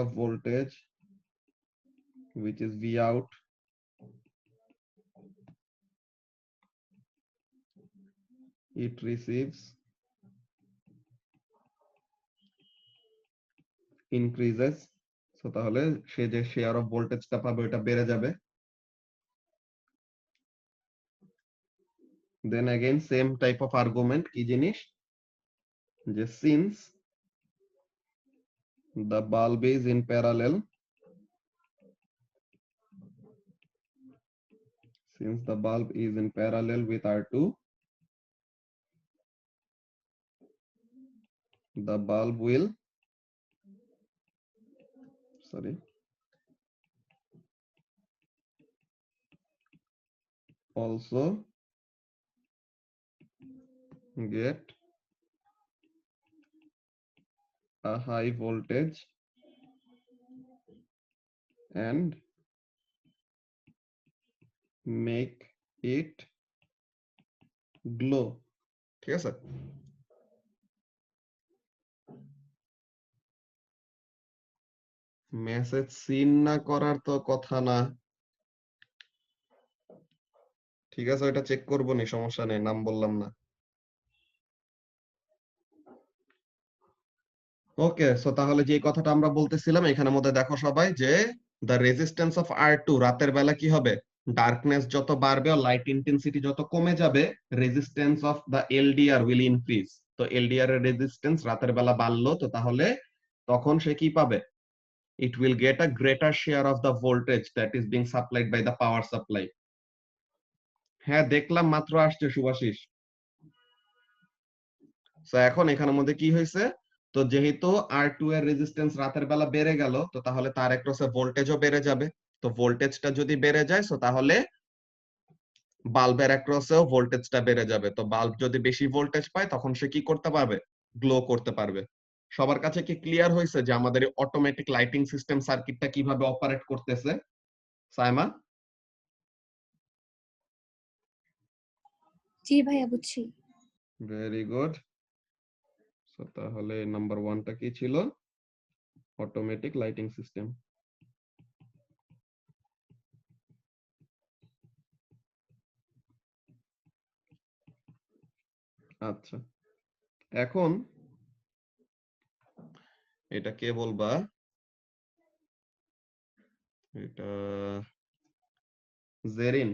Speaker 1: of voltage which is V out it receives increases. So তাহলে সে যে শেয়ার অফ ভোল্টেজটা পাবে ওটা বেড়ে যাবে। Then again same type of argument, কি জিনিস? যে since the bulb is in parallel with R2, the bulb will also get a high voltage and make it glow, ঠিক আছে? মেসেজ সিন না করার তো কথা না। ঠিক আছে, ওটা চেক করবো নি, সমস্যা নেই, নাম বললাম না। ওকে, সো তাহলে যে কথাটা আমরা বলতেছিলাম এখানের মধ্যে দেখো সবাই যে দ্য রেজিস্ট্যান্স অফ R2 রাতের বেলা কি হবে, ডার্কনেস যত বাড়বে আর লাইট ইন্টেন্সিটি যত কমে যাবে, resistance of the LDR will increase. তো এলডিআর এর রেজিস্ট্যান্স রাতের বেলা বাড়লো, তো তাহলে তখন সে কি পাবে, it will get a greater share of the voltage that is being supplied by the power supply. হ্যাঁ দেখলাম, মাত্র আসছে শুভাশিস। তো এখন এখানের মধ্যে কি হয়েছে, তো যেহেতু R2 এর রেজিস্ট্যান্স রাতের বেলা বেড়ে গেল, তো তাহলে তার অ্যাক্রসে ভোল্টেজও বেড়ে যাবে। তো ভোল্টেজটা যদি বেড়ে যায়, তো তাহলে বাল্বের অ্যাক্রসেও ভোল্টেজটা বেড়ে যাবে। তো বাল্ব যদি বেশি ভোল্টেজ পায় তখন সে কি করতে পারবে, গ্লো করতে পারবে। সবার কাছে কি ক্লিয়ার হয়েছে যে আমাদের অটোমেটিক লাইটিং সিস্টেম সার্কিটটা কিভাবে অপারেট করতেছে? সাইমা?
Speaker 5: জি ভাইয়া বুঝছি।
Speaker 1: Very good. সো তাহলে নাম্বার 1টা কি ছিল, অটোমেটিক লাইটিং সিস্টেম। আচ্ছা, এখন এটা কে বলবা, এটা জেরিন,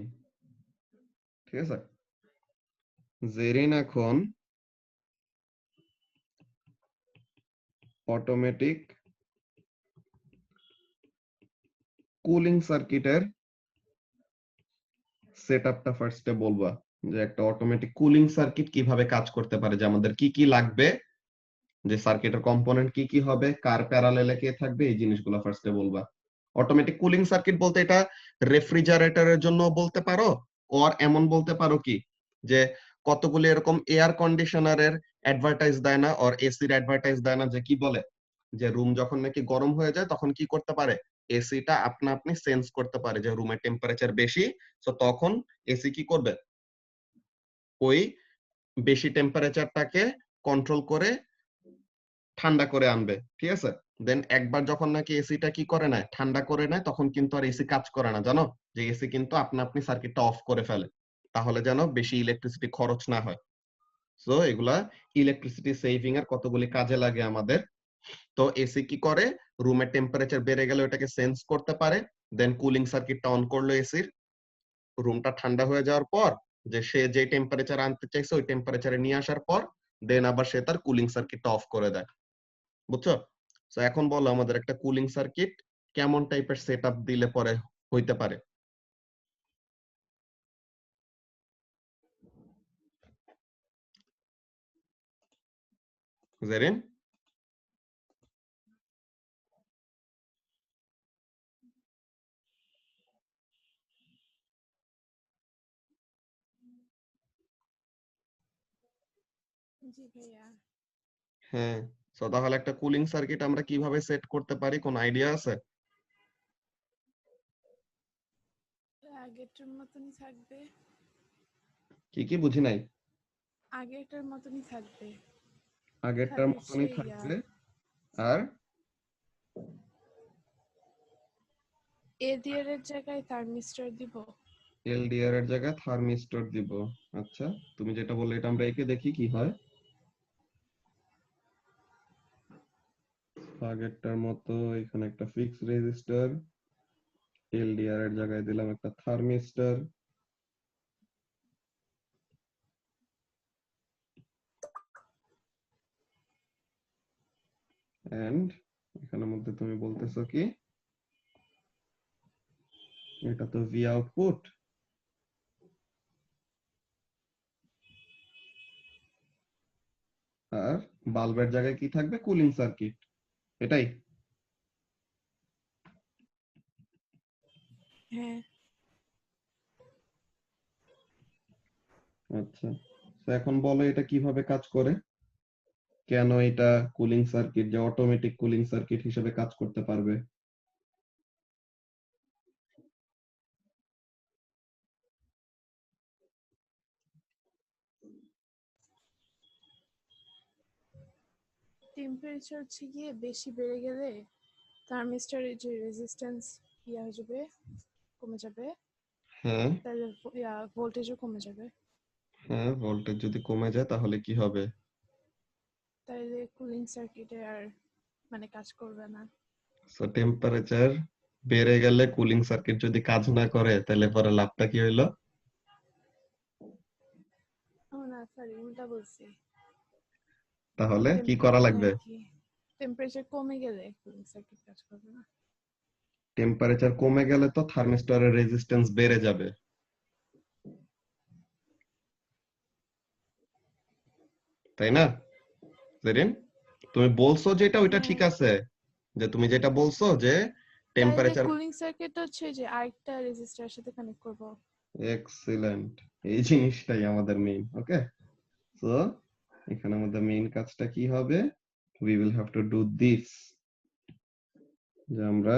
Speaker 1: ঠিক আছে। জেরিন এখন অটোমেটিক কুলিং সার্কিটের সেটআপটা ফার্স্টে বলবা, যে একটা অটোমেটিক কুলিং সার্কিট কিভাবে কাজ করতে পারে, যে আমাদের কি কি লাগবে, যে সার্কিটের কম্পোনেন্ট কি কি হবে, কার প্যারালেলে কে থাকবে, এই জিনিসগুলো ফার্স্টে বলবা। অটোমেটিক কুলিং সার্কিট বলতে এটা রেফ্রিজারেটরের জন্য বলতে পারো, আর এমন বলতে পারো কি যে কতগুলি এরকম এয়ার কন্ডিশনারের অ্যাডভার্টাইজ দেয় না, আর এসির অ্যাডভার্টাইজ দেয় না, যে কি বলে যে রুম যখন নাকি গরম হয়ে যায় তখন কি করতে পারে, এসিটা আপনা আপনি সেন্স করতে পারে যে রুমের টেম্পারেচার বেশি, তো তখন এসি কি করবে, ওই বেশি টেম্পারেচারটাকে কন্ট্রোল করে ঠান্ডা করে আনবে, ঠিক আছে। দেন একবার যখন নাকি এসিটা কি করে নেয়, ঠান্ডা করে নেয়, তখন কিন্তু আর এসি কাজ করে না, জানো, যে এসি কিন্তু আপনা আপনি সার্কিটটা অফ করে ফেলে, তাহলে যেন বেশি ইলেকট্রিসিটি খরচ না হয়। সো এগুলা ইলেকট্রিসিটি সেভিং এর কতগুলি কাজে লাগে আমাদের। তো এসি কি করে, রুমের টেম্পারেচার বেড়ে গেলে ওটাকে সেন্স করতে পারে, দেন কুলিং সার্কিটটা অন করলো এসির, রুমটা ঠান্ডা হয়ে যাওয়ার পর যে সে যে টেম্পারেচার আনতে চাইছে ওই টেম্পারেচারে নিয়ে আসার পর দেন আবার সে তার কুলিং সার্কিটটা অফ করে দেয়, বুঝছো। তো এখন বলো আমাদের একটা কুলিং সার্কিট কেমন টাইপের সেটআপ দিলে পরে হইতে পারে। জেরিন?
Speaker 6: জি ভাইয়া।
Speaker 1: হ্যাঁ, সো তাহলে একটা কুলিং সার্কিট আমরা কিভাবে সেট করতে পারি, কোন আইডিয়া আছে?
Speaker 6: আগেরটার মতনই থাকবে।
Speaker 1: কি কি বুঝি নাই।
Speaker 6: আগেরটার মতনই থাকবে।
Speaker 1: আগেরটার মতনই
Speaker 6: সেই
Speaker 1: থাকবে, আর
Speaker 6: এডিআর এর জায়গায় থার্মিস্টর দিব।
Speaker 1: এলডিআর এর জায়গায় থার্মিস্টর দিব। আচ্ছা, তুমি যেটা বললে এটা আমরা এঁকে দেখি কি হয়। আগেরটার মতো এখানে একটা ফিক্স রেজিস্টার, এলডিআর এর জায়গায় দিলাম একটা থার্মিস্টর, এন্ড এখানের মধ্যে তুমি বলতেছো কি এটা তো ভি আউটপুট, আর বাল্বের জায়গায় কি থাকবে, কুলিং সার্কিট, এটাই।
Speaker 6: হ্যাঁ।
Speaker 1: আচ্ছা, তো এখন বলো এটা কিভাবে কাজ করে, কেন এটা কুলিং সার্কিট, যে অটোমেটিক কুলিং সার্কিট হিসেবে কাজ করতে পারবে।
Speaker 6: টেম্পারেচার হচ্ছে গিয়ে বেশি বেড়ে গেলে থার্মিস্টরের যে রেজিস্ট্যান্স হয়ে যাবে, কমে যাবে,
Speaker 1: হ্যাঁ
Speaker 6: তাহলে ভোল্টেজও কমে যাবে।
Speaker 1: হ্যাঁ, ভোল্টেজ যদি কমে যায় তাহলে কি হবে?
Speaker 6: তাইলে কুলিং সার্কিটে আর মানে কাজ করবে না।
Speaker 1: সো টেম্পারেচার বেড়ে গেলে কুলিং সার্কিট যদি কাজ না করে তাহলে পরে লাভটা কি হইলো?
Speaker 6: ও না, সরি, উল্টা বলছি।
Speaker 1: তাহলে কি করা লাগবে?
Speaker 6: টেম্পারেচার কমে গেলে কুলিং সার্কিট কাজ করবে না।
Speaker 1: টেম্পারেচার কমে গেলে তো থার্মিস্টরের রেজিস্ট্যান্স বেড়ে যাবে, তাই না জেরিন? তুমি বলছো যেটা ওইটা ঠিক আছে, যে তুমি যেটা বলছো যে
Speaker 6: তাইলে
Speaker 1: টেম্পারেচার।
Speaker 6: কুলিং সার্কিট হচ্ছে যে আরেকটা রেজিস্টরের সাথে কানেক্ট করব।
Speaker 1: এক্সিলেন্ট, এই জিনিসটাই আমাদের মেইন। ওকে, সো এখানে আমাদের মেইন কাজটা কি হবে? We will have to do this, যে আমরা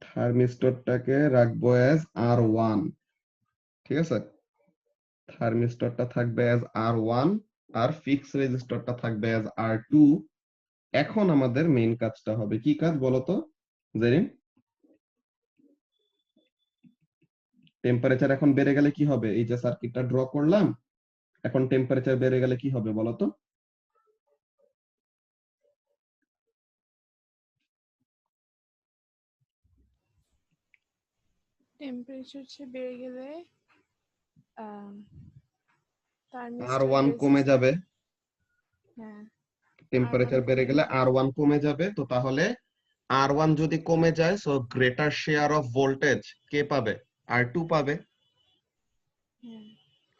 Speaker 1: থার্মিস্টরটাকে রাখবো অ্যাজ R1, ঠিক আছে? থার্মিস্টরটা থাকবে অ্যাজ R1 আর ফিক্স রেজিস্টরটা থাকবে অ্যাজ R2। এখন আমাদের মেইন কাজটা হবে কি কাজ বলো তো জেরিন? টেম্পারেচার এখন বেড়ে গেলে কি হবে? এই যে সার্কিটটা ড্র করলাম, এখন টেম্পারেচার বেড়ে গেলে কি হবে বলো তো?
Speaker 6: টেম্পারেচার হচ্ছে বেড়ে গেলে
Speaker 1: R1 কমে যাবে,
Speaker 6: হ্যাঁ,
Speaker 1: টেম্পারেচার
Speaker 6: R1
Speaker 1: বেড়ে
Speaker 6: কমে
Speaker 1: গেলে
Speaker 6: যাবে।
Speaker 1: R1 কমে যাবে। তো তাহলে R1 যদি কমে যায়, so greater share of voltage কে পাবে? R2 পাবে।
Speaker 6: হ্যাঁ,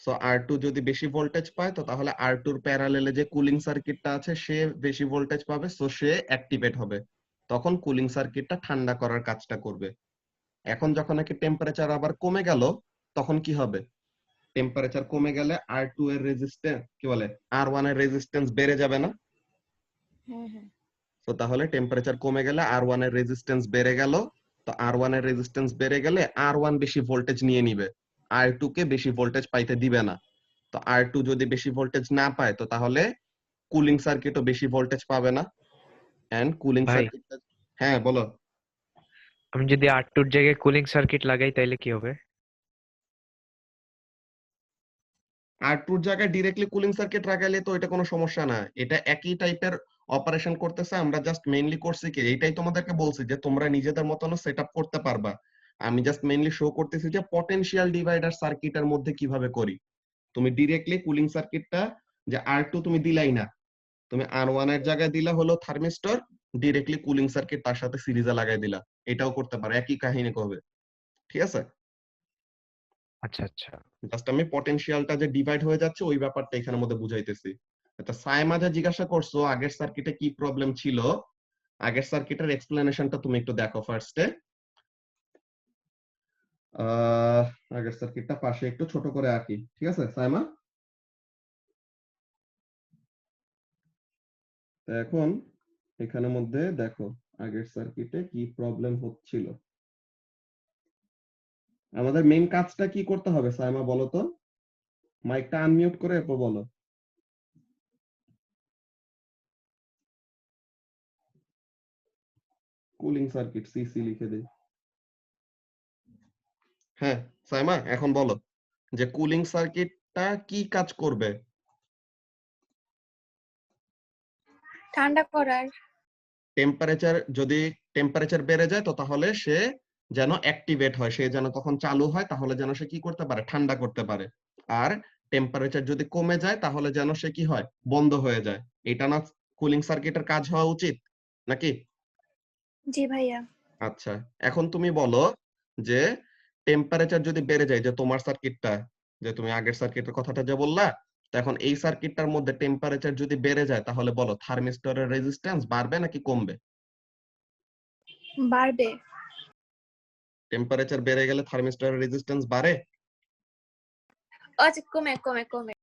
Speaker 1: সো R2 যদি বেশি ভোল্টেজ পায়, তো তাহলে R2 এর প্যারালেলে যে কুলিং সার্কিটটা আছে সে বেশি ভোল্টেজ পাবে, সো সে অ্যাক্টিভেট হবে। তখন কুলিং সার্কিটটা ঠান্ডা করার কাজটা করবে। এখন যখন নাকি টেম্পারেচার আবার কমে গেল, তখন কি হবে? টেম্পারেচার কমে গেলে R2 এর রেজিস্ট্যান্স কি বলে, R1 এর রেজিস্ট্যান্স বেড়ে যাবে না?
Speaker 6: হ্যাঁ, হ্যাঁ,
Speaker 1: তো তাহলে টেম্পারেচার কমে গেলে R1 এর রেজিস্ট্যান্স বেড়ে গেল। তো R1 এর রেজিস্ট্যান্স বেড়ে গেলে R1 বেশি ভোল্টেজ নিয়ে নিবে, R2 কে বেশি ভোল্টেজ পাইতে দিবে না। তো R2 যদি বেশি ভোল্টেজ না পায়, তো তাহলে কুলিং সার্কিটও বেশি ভোল্টেজ পাবে না। এন্ড কুলিং
Speaker 4: ভাই,
Speaker 1: সার্কিট, হ্যাঁ বলো।
Speaker 4: আমি যদি R2 এর জায়গায় কুলিং সার্কিট লাগাই তাইলে কি হবে?
Speaker 1: R2 এর জায়গায় ডিরেক্টলি কুলিং সার্কিট লাগাইলে তো এটা কোনো সমস্যা না, এটা একই টাইপের অপারেশন করতেছে। আমরা জাস্ট মেইনলি করছি কি, এইটাই তোমাদেরকে বলছি যে তোমরা নিজেদের মতন সেটআপ করতে পারবা। আমি জাস্ট মেইনলি শো করতেছি যে পটেনশিয়াল ডিভাইডার সার্কিটের মধ্যে কিভাবে করি। তুমি ডিরেক্টলি কুলিং সার্কিটটা যে R2 তুমি দিলাই না, তুমি R1 এর জায়গায় দিলা হলো থার্মিস্টর, ডিরেক্টলি কুলিং সার্কিট তার সাথে সিরিজে লাগাই দিলা, এটাও করতে পারো, একই কাহিনী হবে। ঠিক আছে?
Speaker 4: আচ্ছা আচ্ছা।
Speaker 1: জাস্ট আমি পটেনশিয়ালটা যে ডিভাইড হয়ে যাচ্ছে ওই ব্যাপারটা এখানের মধ্যে বুঝাইতেছি। এটা সাইমা যা জিজ্ঞাসা করছো আগের সার্কিটে কি প্রবলেম ছিল, আগের সার্কিটের এক্সপ্লেনেশনটা তুমি একটু দেখো ফার্স্টে। আগের সার্কিটটা পাশে একটু ছোট করে আঁকি, ঠিক আছে সাইমা? তো এখন এখানের মধ্যে দেখো আগের সার্কিটে কি প্রবলেম হচ্ছিল। আমাদের মেইন কাজটা কি করতে হবে সাইমা বলো তো? মাইকটা আনমিউট করে এরপর বলো। কুলিং সার্কিট সিসি লিখে দে। হ্যাঁ সাইমা, এখন বলো যে কুলিং সার্কিটটা কি কাজ করবে?
Speaker 5: ঠান্ডা করার।
Speaker 1: টেম্পারেচার যদি টেম্পারেচার বেড়ে যায়, তো তাহলে সে যেন অ্যাক্টিভেট হয়, সে যেন তখন চালু হয়, তাহলে যেন সে কি করতে পারে, ঠান্ডা করতে পারে। আর টেম্পারেচার যদি কমে যায় তাহলে যেন সে কি হয়, বন্ধ হয়ে যায়। এটা না কুলিং সার্কিটের কাজ হওয়া উচিত নাকি?
Speaker 5: জি ভাইয়া।
Speaker 1: আচ্ছা, এখন তুমি বলো যে টেম্পারেচার যদি বেড়ে যায়, যে তোমার সার্কিটটা, যে তুমি আগের সার্কিটের কথাটা যে বললা, তো এখন এই সার্কিটটার মধ্যে টেম্পারেচার যদি বেড়ে যায় তাহলে বলো থার্মিস্টরের রেজিস্ট্যান্স বাড়বে নাকি কমবে?
Speaker 5: বাড়বে।
Speaker 1: টেম্পারেচার বেড়ে গেলে থার্মিস্টরের রেজিস্ট্যান্স বাড়ে।
Speaker 5: আচ্ছা, কমে কমে কমে।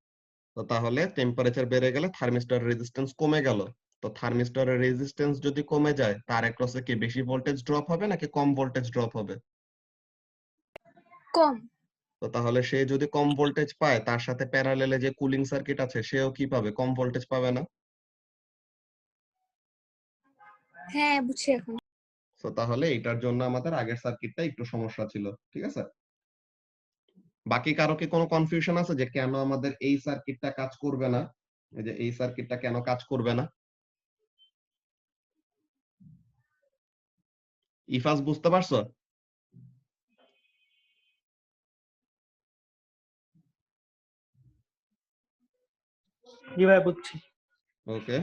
Speaker 1: তো তাহলে টেম্পারেচার বেড়ে গেলে থার্মিস্টরের রেজিস্ট্যান্স কমে গেল। তো থার্মিস্টরের রেজিস্ট্যান্স যদি কমে যায়, তার অ্যাক্রসে কি বেশি ভোল্টেজ ড্রপ হবে নাকি কম ভোল্টেজ ড্রপ হবে?
Speaker 5: কম।
Speaker 1: তো তাহলে সে যদি কম ভোল্টেজ পায়, তার সাথে প্যারালেলে যে কুলিং সার্কিট আছে সেও কি পাবে, কম ভোল্টেজ পাবে না?
Speaker 5: হ্যাঁ বুঝছি এখন।
Speaker 1: তো তাহলে এটার জন্য আমাদের আগের সার্কিটটা একটু সমস্যা ছিল, ঠিক আছে? বাকি কারো কি কোনো কনফিউশন আছে যে কেন আমাদের এই সার্কিটটা কাজ করবে না? এই যে এই সার্কিটটা কেন কাজ করবে না? ইফাস বুঝতে পারছো?
Speaker 7: জি ভাই বুঝছি।
Speaker 1: ওকে,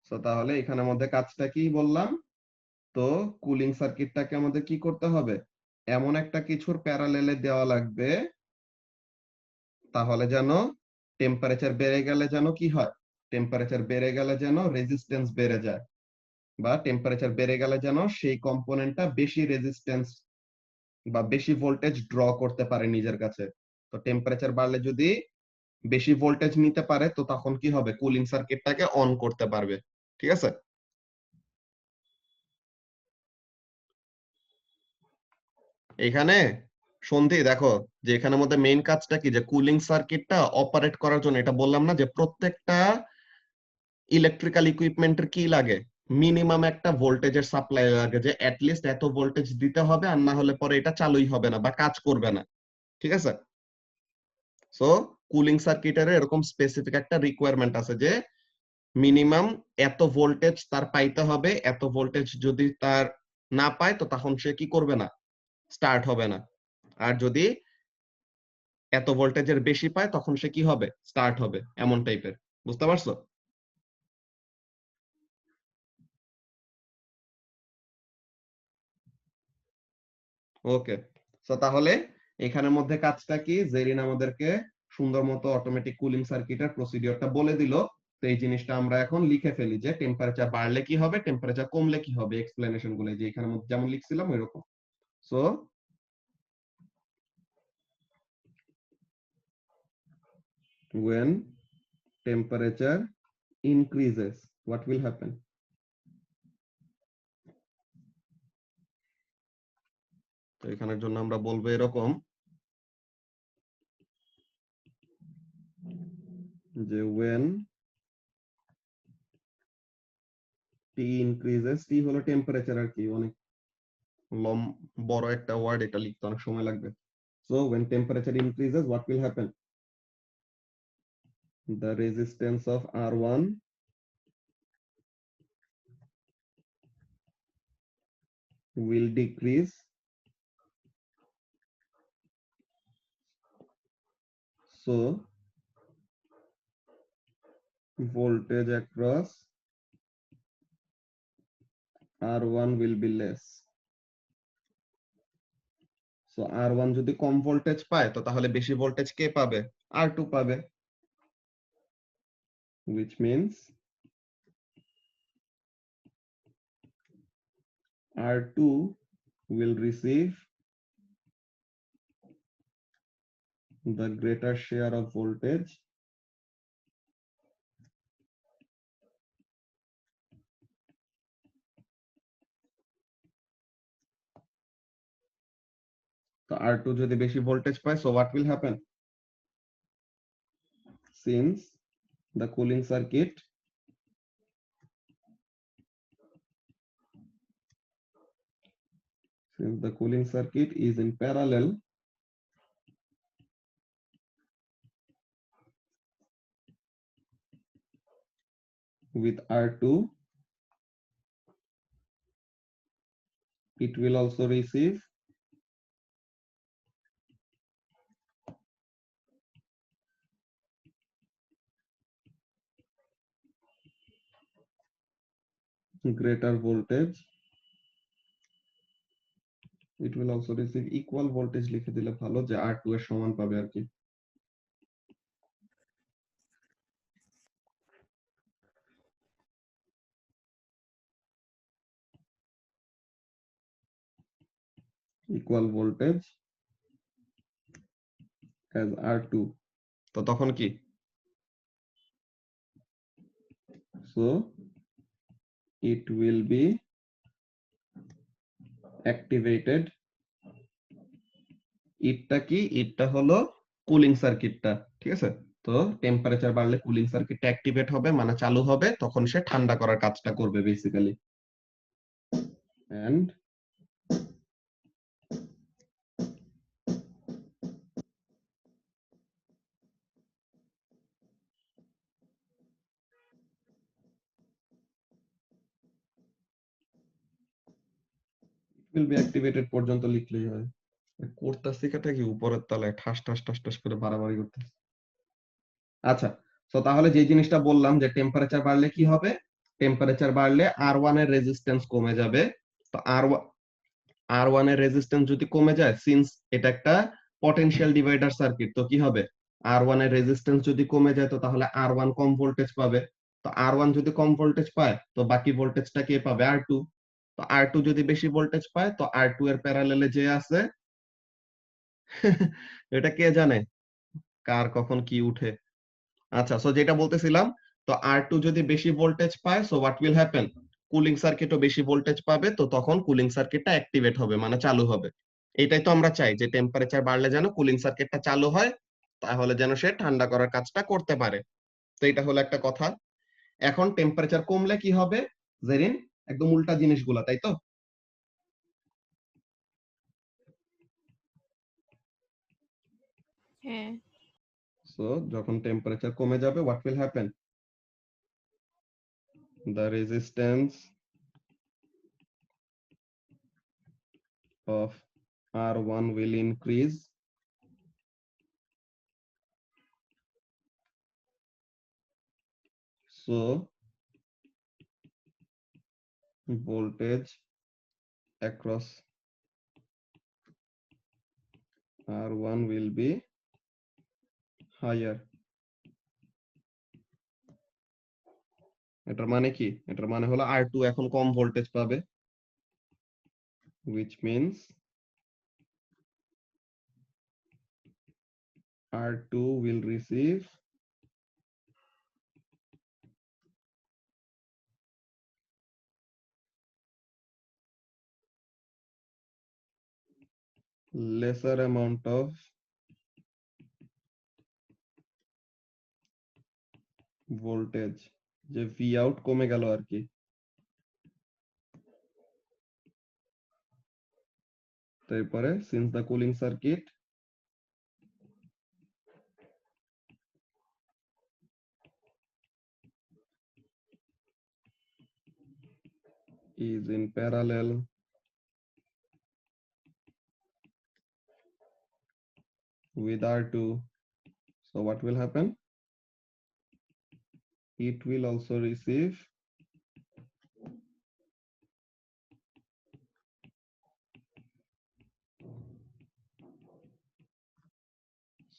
Speaker 1: তো তাহলে এখানের মধ্যে কাজটা কি বললাম? তো কুলিং সার্কিটটাকে আমাদের কি করতে হবে? এমন একটা কিছুর প্যারালেলে দেওয়া লাগবে তাহলে যেন টেম্পারেচার বেড়ে গেলে যেন কি হয়, টেম্পারেচার বেড়ে গেলে যেন রেজিস্ট্যান্স বেড়ে যায়, বা টেম্পারেচার বেড়ে গেলে যেন সেই কম্পোনেন্টটা বেশি রেজিস্ট্যান্স বা বেশি ভোল্টেজ ড্র করতে পারে নিজের কাছে। তো টেম্পারেচার বাড়লে যদি বেশি ভোল্টেজ নিতে পারে তো তখন কি হবে, কুলিং সার্কিটটাকে অন করতে পারবে, ঠিক আছে? এখানে সন্ধি দেখো যে এখানের মধ্যে মেইন কাজটা কি, যে কুলিং সার্কিটটা অপারেট করার জন্য এটা বললাম না যে প্রত্যেকটা ইলেকট্রিক্যাল ইকুইপমেন্টের কি লাগে, মিনিমাম একটা ভোল্টেজের সাপ্লাই লাগে, যে অ্যাটলিস্ট এত ভোল্টেজ দিতে হবে, আর না হলে পরে এটা চালুই হবে না বা কাজ করবে না, ঠিক আছে? সো কুলিং সার্কিটের এরকম স্পেসিফিক একটা রিকোয়ারমেন্ট আছে যে মিনিমাম এত ভোল্টেজ তার পাইতে হবে, এত ভোল্টেজ যদি তার না পায় তো তখন সে কি করবে না, স্টার্ট হবে না। আর যদি এত ভোল্টেজের বেশি পায় তখন সে কি হবে, স্টার্ট হবে, এমন টাইপের। বুঝতে পারছো? ওকে, তো তাহলে এখানের মধ্যে কাজটা কি, জেরিন আমাদেরকে সুন্দর মতো অটোমেটিক কুলিং সার্কিটের প্রসিডিওরটা বলে দিল। তো এই জিনিসটা আমরা এখন লিখে ফেলি যে টেম্পারেচার বাড়লে কি হবে, টেম্পারেচার কমলে কি হবে, এক্সপ্লেনেশন গুলো যে এখানের মধ্যে যেমন লিখছিলাম ওইরকম। So when temperature increases what will happen? তো এখানের জন্য আমরা বলবো এরকম যে when T increases, T হলো টেম্পারেচার আর কি, অনেক বড় একটা ওয়ার্ড, এটা লিখতে অনেক সময় লাগবে। So when temperature increases what will happen? The resistance of R1 will decrease, so voltage across R1 will be less. So R1 যদি কম ভোল্টেজ পায় তো তাহলে বেশি ভোল্টেজ কে পাবে, R2 পাবে, which means R2 will receive the greater share of voltage তো R2 যদি বেশি ভোল্টেজ পায় so what will happen, since the cooling circuit is in parallel with R2, it will also receive greater voltage, it will also receive equal voltage, লিখে দিলে ভালো, যে R2 এর সমান পাবে আর কি। equal voltage as R2, তো তখন কি, so it will be activated, ইটটা কি, ইটটা হলো কুলিং সার্কিটটা, ঠিক আছে? তো টেম্পারেচার বাড়লে কুলিং সার্কিটটা অ্যাক্টিভেট হবে, মানে চালু হবে, তখন সে ঠান্ডা করার কাজটা করবে basically. and will be activated পর্যন্ত লিখলেই হয়। করতেছি কাটা কি উপরের তলায় ঠাস ঠাস ঠাস ঠাস করে বাড়াবাড়ি করতেছি। আচ্ছা, তো তাহলে যে জিনিসটা বললাম যে টেম্পারেচার বাড়লে কি হবে, টেম্পারেচার বাড়লে R1 এর রেজিস্ট্যান্স কমে যাবে। তো R1 এর রেজিস্ট্যান্স যদি কমে যায়, সিন্স এটা একটা পটেনশিয়াল ডিভাইডার সার্কিট, তো কি হবে, R1 এর রেজিস্ট্যান্স যদি কমে যায় তো তাহলে R1 কম ভোল্টেজ পাবে। তো R1 যদি কম ভোল্টেজ পায় তো বাকি ভোল্টেজটা কে পাবে, R2। তো R2 যদি বেশি ভোল্টেজ পায় তো R2 এর প্যারালেলে যে আছে এটা কে জানে কার কখন কি উঠে। আচ্ছা, সো যেটা বলতেছিলাম, তো R2 যদি বেশি ভোল্টেজ পায়, so what will happen, cooling সার্কিটও বেশি ভোল্টেজ পাবে, তো তখন কুলিং সার্কিটটা অ্যাক্টিভেট হবে, মানে চালু হবে। এটাই তো আমরা চাই, যে টেম্পারেচার বাড়লে যেন কুলিং সার্কিটটা চালু হয়, তাহলে যেন সে ঠান্ডা করার কাজটা করতে পারে। তো এটা হলো একটা কথা। এখন টেম্পারেচার কমলে কি হবে, জেরিন, একদম উল্টা জিনিসগুলা, তাই তো?
Speaker 6: হ্যাঁ,
Speaker 1: সো যখন টেম্পারেচার কমে যাবে, what will happen, the resistance of R1 will increase, so voltage across R1 will be higher. এটার মানে কি, এটার মানে হলো R2 এখন কম ভোল্টেজ পাবে, which means R2 will receive lesser amount of voltage, যে V out কমে গেল আর কি। তারপরে since the cooling circuit is in parallel with R2, so what will happen, it will also receive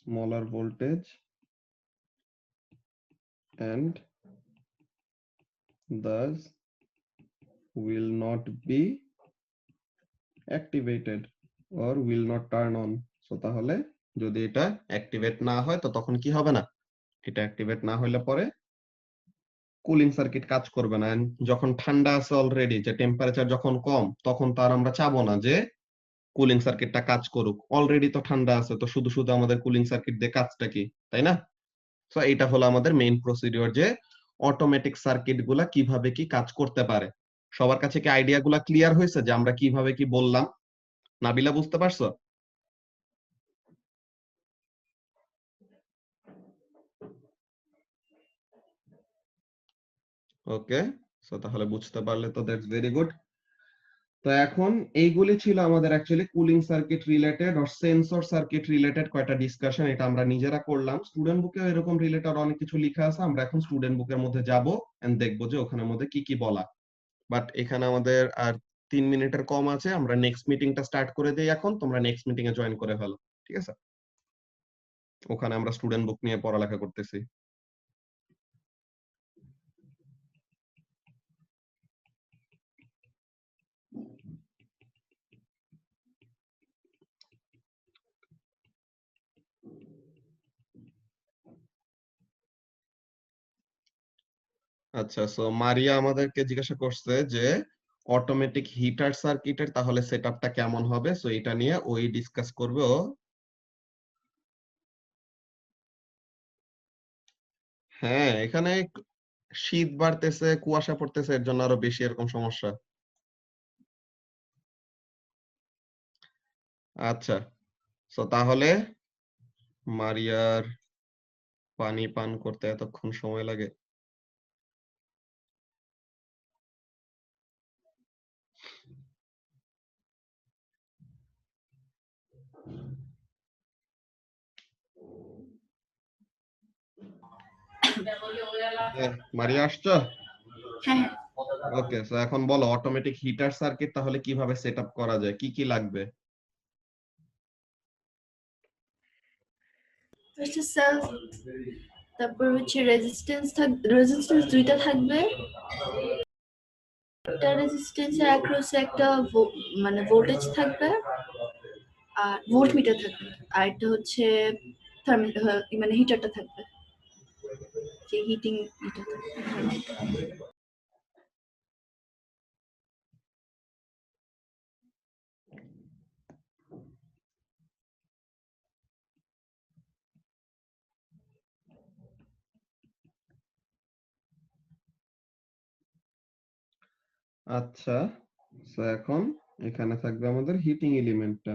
Speaker 1: smaller voltage and thus will not be activated or will not turn on. So তাহলে যদি এটা অ্যাক্টিভেট না হয় তো তখন কি হবে না, এটা অ্যাক্টিভেট না হলে পরে কুলিং সার্কিট কাজ করবে না। And যখন ঠান্ডা আছে অলরেডি, যে টেম্পারেচার যখন কম, তখন তো আর আমরা চাবো না যে কুলিং সার্কিটটা কাজ করুক, অলরেডি তো ঠান্ডা আছে, তো শুধু শুধু আমাদের কুলিং সার্কিট দিয়ে কাজটা কি, তাই না? সো এটা হলো আমাদের মেইন প্রসিডিওর, যে অটোমেটিক সার্কিট গুলা কিভাবে কি কাজ করতে পারে। সবার কাছে কি আইডিয়া গুলা ক্লিয়ার হয়েছে যে আমরা কিভাবে কি বললাম? নাবিলা, বুঝতে পারছো? ওকে, সো তাহলে বুঝতে পারলে তো দ্যাটস ভেরি গুড। তো এখন এইগুলি ছিল আমাদের অ্যাকচুয়ালি কুলিং সার্কিট রিলেটেড আর সেন্সর সার্কিট রিলেটেড কয়টা ডিসকাশন, এটা আমরা নিজেরা করলাম। স্টুডেন্ট বুকে এরকম রিলেটেড অনেক কিছু লেখা আছে, আমরা এখন স্টুডেন্ট বুকের মধ্যে যাব এন্ড দেখবো যে ওখানের মধ্যে কি কি বলা। বাট এখানে আমাদের আর 3 মিনিটের কম আছে, আমরা নেক্সট মিটিংটা স্টার্ট করে দেই এখন, তোমরা নেক্সট মিটিং এ জয়েন করে ফেলো, ঠিক আছে? ওখানে আমরা স্টুডেন্ট বুক নিয়ে পড়ালেখা করতেছি। আচ্ছা, সো মারিয়া আমাদেরকে জিজ্ঞাসা করছে যে অটোমেটিক হিটার সার্কিটের তাহলে সেটআপটা কেমন হবে, সো এটা নিয়ে ওই ডিসকাস করবে ও। হ্যাঁ, এখানে শীত বাড়তেছে, কুয়াশা পড়তেছে, এর জন্য আরো বেশি এরকম সমস্যা। আচ্ছা, সো তাহলে মারিয়ার পানি পান করতে এতক্ষণ সময় লাগে? মারিয়া আসছো?
Speaker 3: হ্যাঁ
Speaker 1: ওকে, সো এখন বলো অটোমেটিক হিটার সার্কিট তাহলে কিভাবে সেট আপ করা যায়, কি কি লাগবে?
Speaker 3: ফার্স্ট সেলফ, তারপর হচ্ছে রেজিস্ট্যান্স দুইটা থাকবে। একটা রেজিস্ট্যান্সের অ্যাক্রসে একটা মানে ভোল্টেজ থাকবে আর ভোল্টমিটার থাকবে, আর একটা হচ্ছে মানে হিটারটা থাকবে, যে হিটিং এটা থাকবে।
Speaker 1: আচ্ছা, সো এখন এখানে থাকবে আমাদের হিটিং এলিমেন্টটা।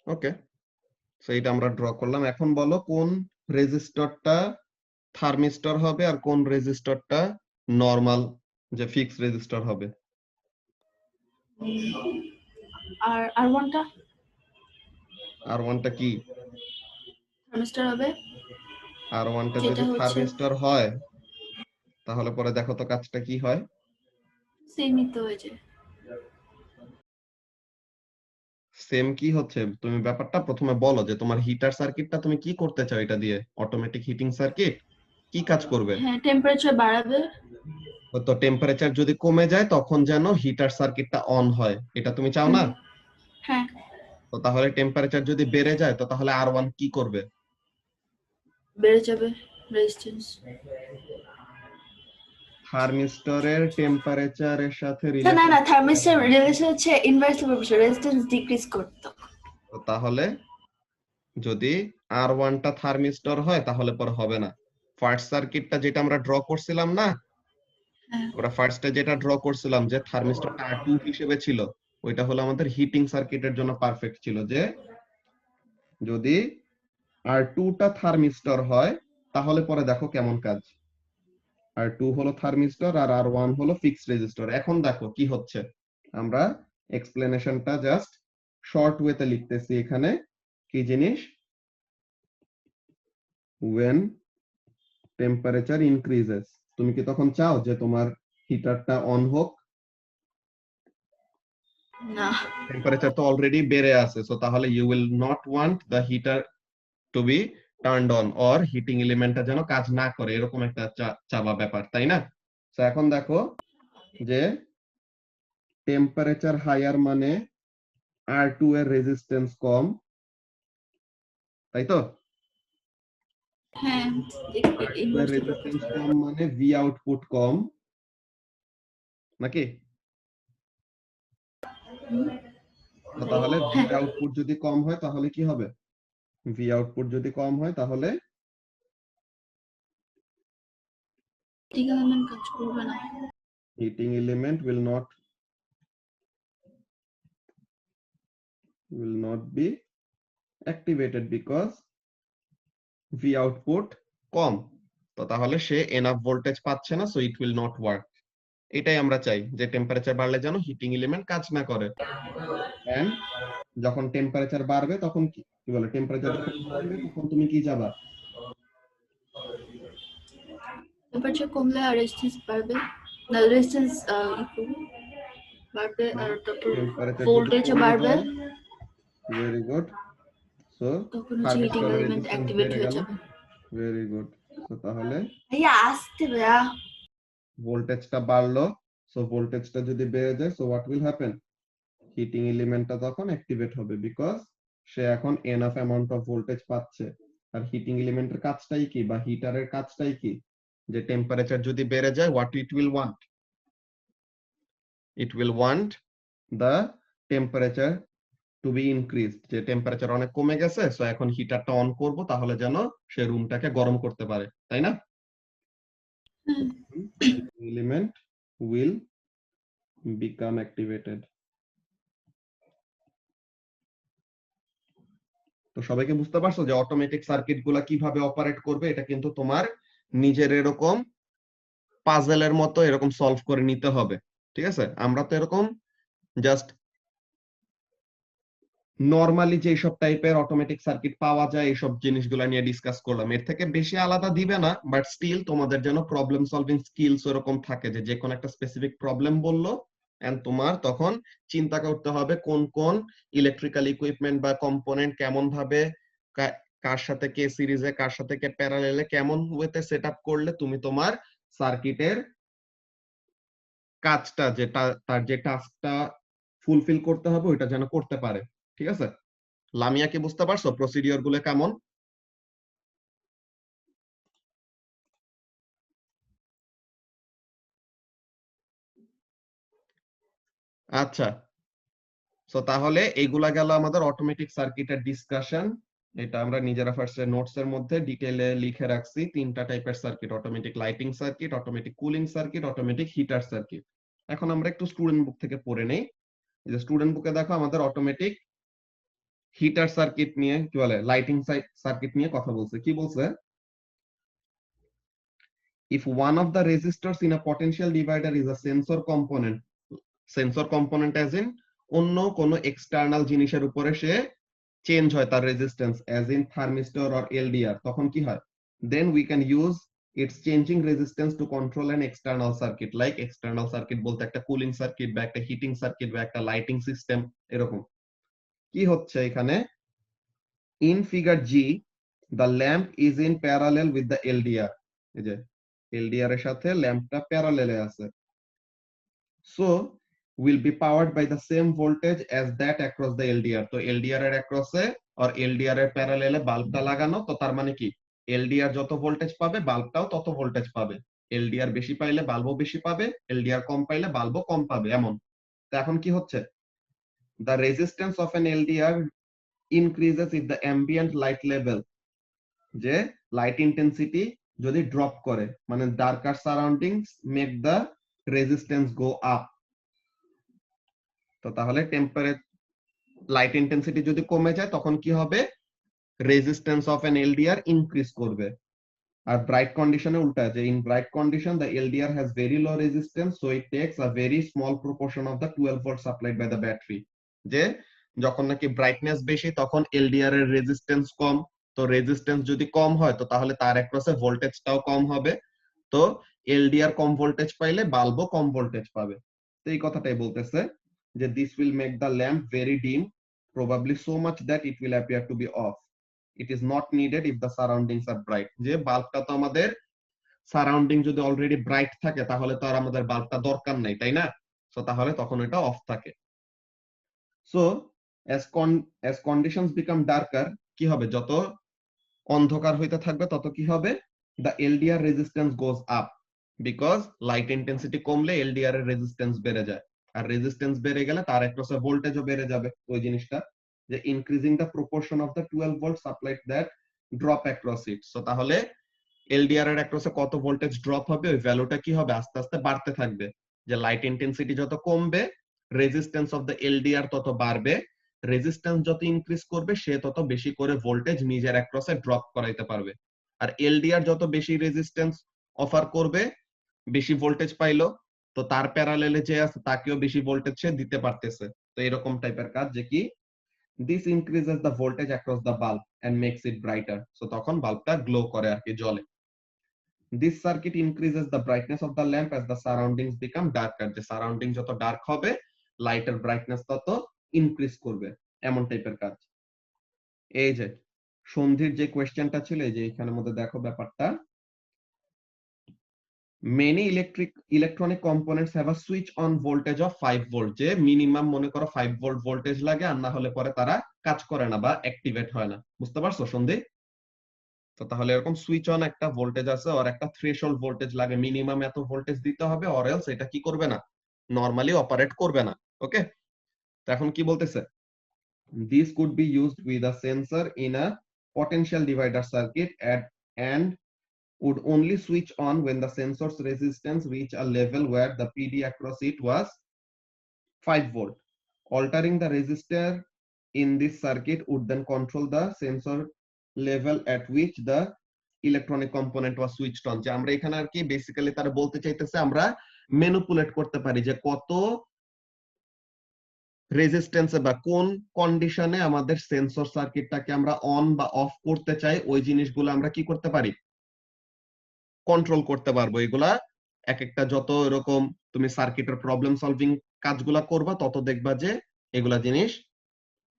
Speaker 1: ওকে, সো এটা আমরা ড্র করলাম। এখন বলো কোন রেজিস্টরটা থার্মিস্টর হবে আর কোন রেজিস্টরটা নরমাল যে ফিক্স রেজিস্টর হবে?
Speaker 3: আর ওয়ানটা
Speaker 1: আর ওয়ানটা কি?
Speaker 3: থার্মিস্টর হবে,
Speaker 1: আর ওয়ানটা
Speaker 3: যেটা
Speaker 1: যদি
Speaker 3: হচ্ছে
Speaker 1: থার্মিস্টর হয় তাহলে পরে দেখো তো কাজটা কি হয়।
Speaker 3: সেমই তো হয়ে যায়।
Speaker 1: সেম কি হচ্ছে, তুমি ব্যাপারটা প্রথমে বলো যে তোমার হিটার সার্কিটটা তুমি কি করতে চাও, এটা দিয়ে অটোমেটিক হিটিং সার্কিট কি কাজ করবে?
Speaker 3: হ্যাঁ, টেম্পারেচার বাড়াবে।
Speaker 1: তো টেম্পারেচার যদি কমে যায় তখন যেন হিটার সার্কিটটা অন হয়, এটা তুমি চাও না?
Speaker 3: হ্যাঁ,
Speaker 1: তো তাহলে টেম্পারেচার যদি বেড়ে যায় তো তাহলে আর ওয়ান কি করবে?
Speaker 3: বেড়ে যাবে রেজিস্ট্যান্স।
Speaker 1: থার্মিস্টরের টেম্পারেচারের সাথে
Speaker 3: না না
Speaker 1: রিলেশন।
Speaker 3: না, থার্মিস্টর রিলেশন হচ্ছে ইনভার্সলি প্রপোর্শনাল, রেজিস্ট্যান্স ডিক্রিজ করতে।
Speaker 1: তাহলে যদি আর ওয়ানটা থার্মিস্টর হয় তাহলে পরে হবে না। ফার্স্ট সার্কিটটা যেটা আমরা ড্র করছিলাম না,
Speaker 3: হ্যাঁ
Speaker 1: আমরা ফার্স্টে যেটা ড্র করছিলাম যে থার্মিস্টরটা আর টু হিসেবে ছিল, ওইটা হলো আমাদের হিটিং সার্কিটের জন্য পারফেক্ট ছিল। যে যদি আর টুটা থার্মিস্টর হয় তাহলে পরে দেখো কেমন কাজ। আর টু হলো থার্মিস্টর আর আর ওয়ান হলো ফিক্সড রেজিস্টর। এখন দেখো কি হচ্ছে, আমরা এক্সপ্লেনেশনটা জাস্ট শর্ট ওয়েতে লিখতেছি এখানে। কি জিনিস? when temperature increases, তুমি কি তখন চাও যে তোমার হিটারটা অন হোক?
Speaker 3: না,
Speaker 1: টেম্পারেচার তো অলরেডি বেড়ে আছে, সো তাহলে you will not want the heater to be turned on, or heating এলিমেন্টটা যেন কাজ না করে, এরকম একটা চাওয়া ব্যাপার, তাই না? তো এখন দেখো যে টেম্পারেচার হায়ার মানে আর টু এর রেজিস্ট্যান্স কম, তাই তো?
Speaker 3: হ্যাঁ
Speaker 1: এর রেজিস্ট্যান্স কম মানে ভি আউটপুট কম, নাকি? তো তাহলে ভি আউটপুট যদি কম হয় তাহলে কি হবে? ভি আউটপুট যদি কম হয় তাহলে
Speaker 3: হিটিং এলিমেন্ট কাজ করবে না।
Speaker 1: Heating element will not be activated because V output কম। তো তাহলে সে এনাফ ভোল্টেজ পাচ্ছে না, so it will not work. এটাই আমরা চাই যে টেম্পারেচার বাড়লে যেন হিটিং এলিমেন্ট কাজ না করে। এন্ড যখন টেম্পারেচার বাড়বে তখন কি বলে, টেম্পারেচার যখন কমবে তখন তুমি কি যাবা?
Speaker 3: টেম্পারেচার কমলে আর রেজিস্ট্যান্স বাড়বে, না রেজিস্ট্যান্স বাড়বে, আর তারপর
Speaker 1: টেম্পারেচার যদি
Speaker 3: ভোল্টেজও
Speaker 1: কমে
Speaker 3: বাড়বে,
Speaker 1: যায়, ভেরি গুড, সো
Speaker 3: তখন হচ্ছে হিটিং
Speaker 1: থার্মিস্টরের
Speaker 3: এলিমেন্ট
Speaker 1: রেজিস্ট্যান্স
Speaker 3: অ্যাক্টিভেট
Speaker 1: বেড়ে
Speaker 3: হয়ে
Speaker 1: গেল,
Speaker 3: যাবে।
Speaker 1: Very good. সো তাহলে
Speaker 3: ভাইয়া আসতে ভাইয়া।
Speaker 1: ভোল্টেজটা বাড়লো, সো ভোল্টেজটা যদি বেড়ে যায়, so what will happen? Heating এলিমেন্টটা তখন অ্যাক্টিভেট হবে, বিকজ সে এখন এনাফ অ্যামাউন্ট অফ ভোল্টেজ পাচ্ছে। আর হিটিং এলিমেন্টের কাজটাই কি, বা হিটারের কাজটাই কি, যে টেম্পারেচার যদি বেড়ে যায়, what it will want? It will want the temperature to be increase, যে টেম্পারেচার অনেক কমে গেছে, সো এখন হিটারটা অন করব তাহলে যেন সে রুমটাকে গরম করতে পারে, তাই না? Element will become activated. তো সবাইকে বুঝতে পারছো যে অটোমেটিক সার্কিট গুলা কিভাবে অপারেট করবে? এটা কিন্তু তোমার নিজের এরকম পাজেলের মতো এরকম সলভ করে নিতে হবে, ঠিক আছে? আমরা তো এরকম জাস্ট নরমালি যে সব টাইপের অটোমেটিক সার্কিট পাওয়া যায় এইসব জিনিসগুলো নিয়ে ডিসকাস করলাম, এর থেকে বেশি আলাদা দিবে না, বাট স্টিল তোমাদের যেন প্রবলেম সলভিং স্কিলস এরকম থাকে যে কোনো একটা স্পেসিফিক প্রবলেম বললো এন্ড তোমার তখন চিন্তা করতে হবে কোন কোন ইলেকট্রিক্যাল ইকুইপমেন্ট বা কম্পোনেন্ট কেমন ভাবে কার সাথে কে সিরিজে কার সাথে কে প্যারালেলে কেমন ওয়েতে সেটআপ করলে তুমি তোমার সার্কিটের কাজটা যেটা তার যে টাস্কটা ফুলফিল করতে হবে ওইটা যেন করতে পারে, ঠিক আছে? লামিয়া কি বুঝতে পারছো প্রসিডিওর গুলো কেমন? আচ্ছা, সো তাহলে এইগুলা গেল আমাদের অটোমেটিক সার্কিটের ডিসকাশন। এটা আমরা নিজেরা ফার্স্টে নোটস এর মধ্যে ডিটেইলে লিখে রাখছি, তিনটা টাইপের circuit: automatic lighting circuit, automatic cooling circuit, automatic heater circuit. এখন আমরা একটু স্টুডেন্ট বুক থেকে পড়ে নেই। এই যে স্টুডেন্ট বুকে দেখো আমাদের অটোমেটিক হিটার সার্কিট নিয়ে কি বলে, লাইটিং সার্কিট নিয়ে কথা বলছে। কি বলছে? If one of the resistors in a potential divider is a sensor component, sensor component as in অন্য কোনো এক্সটার্নাল জিনিসের উপরে সে চেঞ্জ হয় তার resistance, as in thermistor or LDR, তখন কি হয়? Then we can use its changing resistance to control an external circuit. Like external circuit বলতে একটা কুলিং সার্কিট বা একটা হিটিং সার্কিট বা একটা লাইটিং সিস্টেম এরকম। কি হচ্ছে এখানে? In figure G the lamp is in parallel with the LDR. এই যে এলডিআর এর সাথে ল্যাম্পটা প্যারালেলে আছে, so will be powered by the same voltage as that across the LDR. তো LDR এর অ্যাক্রসে আর LDR এর প্যারালেলে বাল্বটা লাগানো, তো তার মানে কি LDR যত ভোল্টেজ পাবে বাল্বটাও তত ভোল্টেজ পাবে। LDR বেশি পাইলে বাল্বও বেশি পাবে, LDR কম পাইলে বাল্বও কম পাবে, এমন। তো এখন কি হচ্ছে? The resistance of an LDR increases if the ambient light level, যে লাইট ইন্টেন্সিটি যদি ড্রপ করে, মানে darker surroundings make the resistance go up. তো তাহলে লাইট ইন্টেন্সিটি যদি কমে যায় তখন কি হবে? Resistance of an LDR increase করবে। আর ব্রাইট কন্ডিশনে উল্টা, যে in bright condition the LDR has very low resistance, so it takes a very small proportion of the 12 volt supplied by the battery. যে যখন নাকি ব্রাইটনেস বেশি তখন এলডিআর এর রেজিস্ট্যান্স কম, তো রেজিস্ট্যান্স যদি কম হয় তো তাহলে তার অ্যাক্রসে ভোল্টেজটাও কম হবে, তো এলডিআর কম ভোল্টেজ পাইলে বাল্বও কম ভোল্টেজ পাবে। তো এই কথাটাই বলতেছে যে this will make the lamp very dim, probably so much that it will appear to be off. It is not needed if the surroundings are bright. যে বাল্বটা তো আমাদের সারাউন্ডিং যদি অলরেডি ব্রাইট থাকে তাহলে তো আর আমাদের বাল্বটা দরকার নাই, তাই না? সো তাহলে তখন এটা অফ থাকে। So as conditions become darker, কি হবে? যত অন্ধকার হইতে থাকবে তত কি হবে? The LDR resistance goes up because light intensity কমলে LDR এর রেজিস্ট্যান্স বেড়ে যায়, আর রেজিস্ট্যান্স বেড়ে গেলে তার অ্যাক্রসে ভোল্টেজও বেড়ে যাবে। ওই জিনিসটা যে increasing the proportion of the 12 volt supplied that drop across it. So তাহলে এলডিআর এর অ্যাক্রসে কত ভোল্টেজ ড্রপ হবে ওই ভ্যালুটা কি হবে? আস্তে আস্তে বাড়তে থাকবে। যে লাইট ইন্টেন্সিটি যত কমবে রেজিস্ট্যান্স অফ দ্য এলডিআর তত বাড়বে, রেজিস্ট্যান্স যত ইনক্রিজ করবে সে তত বেশি করে ভোল্টেজ নিজের অ্যাক্রসে ড্রপ করাইতে পারবে। আর এলডিআর যত বেশি রেজিস্ট্যান্স অফার করবে, বেশি ভোল্টেজ পাইলো, তো তার প্যারালেলে যে আছে তাকেও বেশি ভোল্টেজ সে দিতে পারতেছে। তো এরকম টাইপের কাজ যে কি this increases the voltage across the bulb and makes it brighter. So তখন বাল্বটা গ্লো করে আর কি, জ্বলে। This circuit increases the brightness of the lamp as the surroundings become darker. যে সারাউন্ডিং যত ডার্ক হবে লাইটের ব্রাইটনেস তত ইনক্রিজ করবে, এমন টাইপের কাজ। এই যে সন্ধির যে কোয়েশ্চেনটা ছিল এই যে এখানের মধ্যে দেখো ব্যাপারটা, many electronic components have a switch on voltage of 5 volt, যে মিনিমাম মনে করো 5 ভোল্ট ভোল্টেজ লাগে, আর না হলে পরে তারা কাজ করে না বা অ্যাক্টিভেট হয় না। বুঝতে পারছো সন্ধি? তো তাহলে এরকম সুইচ অন একটা ভোল্টেজ আছে আর একটা থ্রেশহোল্ড ভোল্টেজ লাগে, মিনিমাম এত ভোল্টেজ দিতে হবে অর এলস এটা কি করবে না, নরমালি অপারেট করবে না। ওকে, তো এখন কি বলতেছে? This could be used with a sensor in a potential divider circuit and would only switch on when the sensor's resistance reach a level where the PD across it was 5 volt. Altering the resistor in this circuit would then control the sensor level at which the electronic component was switched on. যে আমরা এখানে আর কি বেসিক্যালি তারা বলতে চাইতেছে আমরা ম্যানিপুলেট করতে পারি যে কত রেজিস্ট্যান্সে বা কোন কন্ডিশনে আমাদের সেন্সর সার্কিটটাকে আমরা অন বা অফ করতে চাই, ওই জিনিসগুলো আমরা কি করতে পারি, কন্ট্রোল করতে পারবো। এগুলা এক একটা যত এরকম তুমি সার্কিটের প্রবলেম সলভিং কাজগুলা করবা তত দেখবা যে এগুলা জিনিস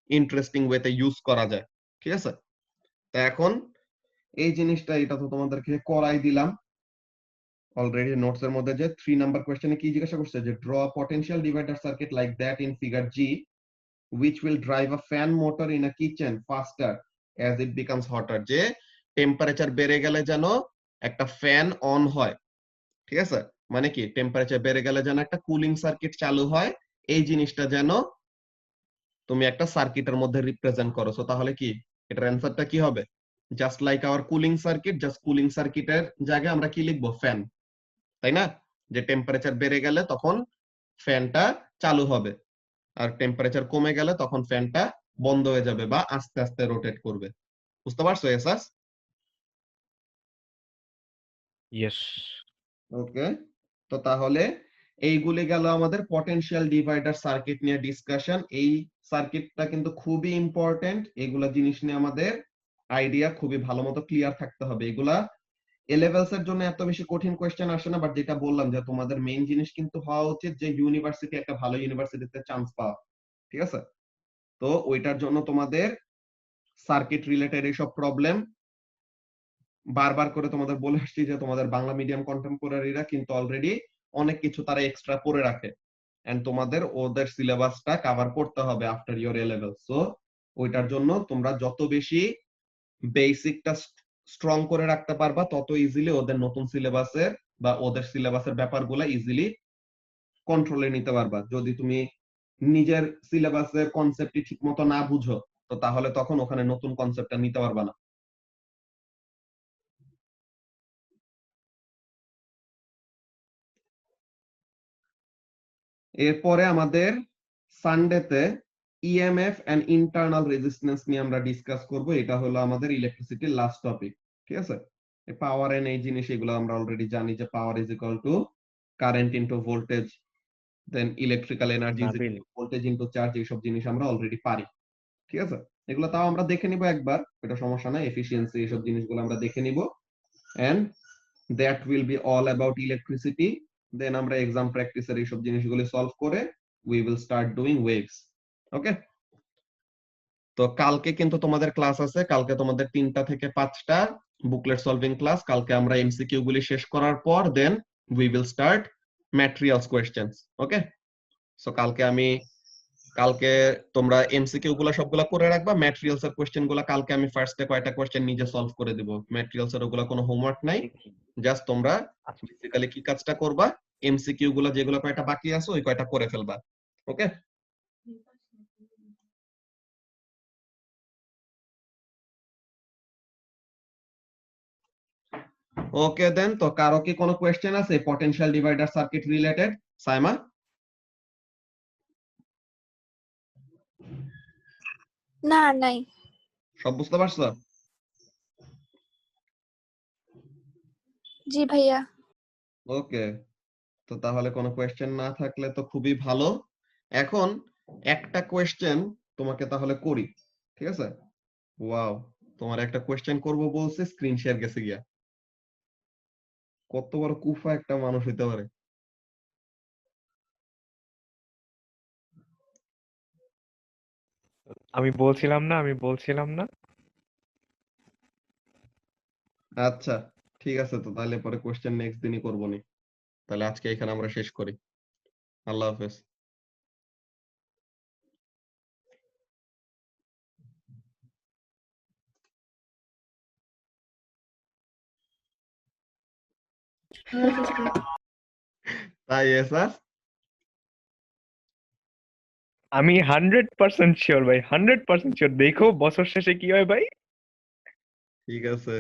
Speaker 1: ইন্টারেস্টিং ওয়েতে ইউজ করা যায়। ঠিক আছে, তো এখন এই জিনিসটা এটা তো তোমাদেরকে করাই দিলাম অলরেডি নোটস এর মধ্যে। যে 3 নাম্বার কোশ্চেনে কি জিজ্ঞাসা করছে যে draw potential divider circuit like that in figure G which will drive a fan motor in a kitchen faster as it becomes hotter। যে টেম্পারেচার বেড়ে গেলে যেন একটা ফ্যান অন হয়। ঠিক আছে, মানে কি টেম্পারেচার বেড়ে গেলে যেন একটা কুলিং সার্কিট চালু হয়, এই জিনিসটা যেন তুমি একটা সার্কিটের মধ্যে রিপ্রেজেন্ট করো। সো তাহলে কি এটার অ্যানসারটা কি হবে, just like our cooling circuit, just cooling সার্কিটের জায়গায় আমরা কি লিখবো, ফ্যান, তাই না? যে টেম্পারেচার বেড়ে গেলে তখন ফ্যানটা চালু হবে, আর টেম্পারেচার কমে গেলে তখন ফ্যানটা বন্ধ হয়ে যাবে বা আস্তে আস্তে রোটেট করবে। বুঝতে পারছো এসাস?
Speaker 4: ইয়েস।
Speaker 1: ওকে, তো তাহলে এইগুলি গেল আমাদের পটেনশিয়াল ডিভাইডার সার্কিট নিয়ে ডিসকাশন। এই সার্কিটটা কিন্তু খুবই ইম্পর্টেন্ট, এগুলা জিনিস নিয়ে আমাদের আইডিয়া খুবই ভালো মতো ক্লিয়ার থাকতে হবে। এগুলা এ লেভেলস এর জন্য এত বেশি কঠিন কোশ্চেন আসে না, বাট যেটা বললাম যে তোমাদের মেইন জিনিস কিন্তু হওয়া উচিত যে ইউনিভার্সিটি, একটা ভালো ইউনিভার্সিটিতে চান্স পাওয়া। ঠিক আছে, তো ওইটার জন্য তোমাদের সার্কিট রিলেটেড এইসব প্রবলেম বারবার করে তোমাদের বলে আসছি যে তোমাদের বাংলা মিডিয়াম কন্টেম্পোরারিরা কিন্তু অলরেডি অনেক কিছু তারা এক্সট্রা করে রাখে, এন্ড তোমাদের ওদের সিলেবাসটা কভার করতে হবে after your A level. So ওইটার জন্য তোমরা যত বেশি বেসিকটা স্ট্রং করে রাখতে পারবা তত ইজিলি ওদের নতুন সিলেবাসের বা ওদের সিলেবাসের ব্যাপারগুলো ইজিলি কন্ট্রোলে নিতে পারবা। যদি তুমি নিজের সিলেবাসের কনসেপ্টই ঠিকমতো না বুঝো তো তাহলে তখন ওখানে নতুন কনসেপ্টটা নিতে পারবা না। এরপরে আমাদের সানডেতে ইএমএফ এন্ড ইন্টারনাল রেজিস্ট্যান্স নিয়ে আমরা ডিসকাস করব। এটা হলো আমাদের ইলেকট্রিসিটির লাস্ট টপিক। ঠিক আছে, পাওয়ার এন্ড এই জিনিস এগুলো আমরা অলরেডি জানি যে power is equal to current into voltage, then electrical energy is
Speaker 4: Nabil,
Speaker 1: equal to voltage into charge. এইসব জিনিস আমরা অলরেডি পারি। ঠিক আছে, এগুলো তাও আমরা দেখে নিব একবার, এটা সমস্যা নাই। এফিসিয়েন্সি এইসব জিনিসগুলো আমরা দেখে নিব, and that will be all about electricity. Then আমরা এক্সাম প্র্যাকটিসের এইসব জিনিসগুলো সলভ করে we will start doing waves. Okay, তো কালকে কিন্তু তোমাদের ক্লাস আছে। কালকে তোমাদের 3টা থেকে 5টা বুকলেট সলভিং ক্লাস। কালকে আমরা এমসিকিউ গুলি শেষ করার পর then we will start materials questions. Okay, so কালকে তোমরা এমসিকিউ গুলা সবগুলা করে রাখবা। ম্যাটেরিয়ালস এর কোয়েশ্চেন গুলা কালকে আমি ফার্স্টে কয়টা কোয়েশ্চেন নিজে সলভ করে দিব। ম্যাটেরিয়ালস এর ওগুলা কোনো হোমওয়ার্ক নাই, জাস্ট তোমরা বেসিক্যালি কি কাজটা করবা, এমসিকিউ গুলা যেগুলো কয়টা বাকি আছে ওই কয়টা করে ফেলবা। ওকে, ওকে দেন। তো কারো কি কোনো কোয়েশ্চেন আছে potential divider circuit related? Saima,
Speaker 5: না নাই।
Speaker 1: সব বুঝতে পারছো?
Speaker 5: জি ভাইয়া।
Speaker 1: ওকে, তো তাহলে কোনো কোয়েশ্চেন না থাকলে তো খুবই ভালো। এখন একটা কোয়েশ্চেন তোমাকে তাহলে করি। ঠিক আছে, ওয়াও, তোমার একটা কোয়েশ্চেন করব বলছে, স্ক্রিন শেয়ার গেছে গিয়া। কত বড় কুফা একটা মানুষ হইতে পারে।
Speaker 4: আমি বলছিলাম না।
Speaker 1: আচ্ছা ঠিক আছে, তো তাহলে পরে কোয়েশ্চেন নেক্সট দিনই করবো নি। তাহলে আজকে এখানে আমরা শেষ করি। আল্লাহ হাফেজ। তাই এসাস
Speaker 4: আমি 100% শিওর ভাই, 100% শিওর। দেখো বছর শেষে কি হয় ভাই।
Speaker 1: ঠিক আছে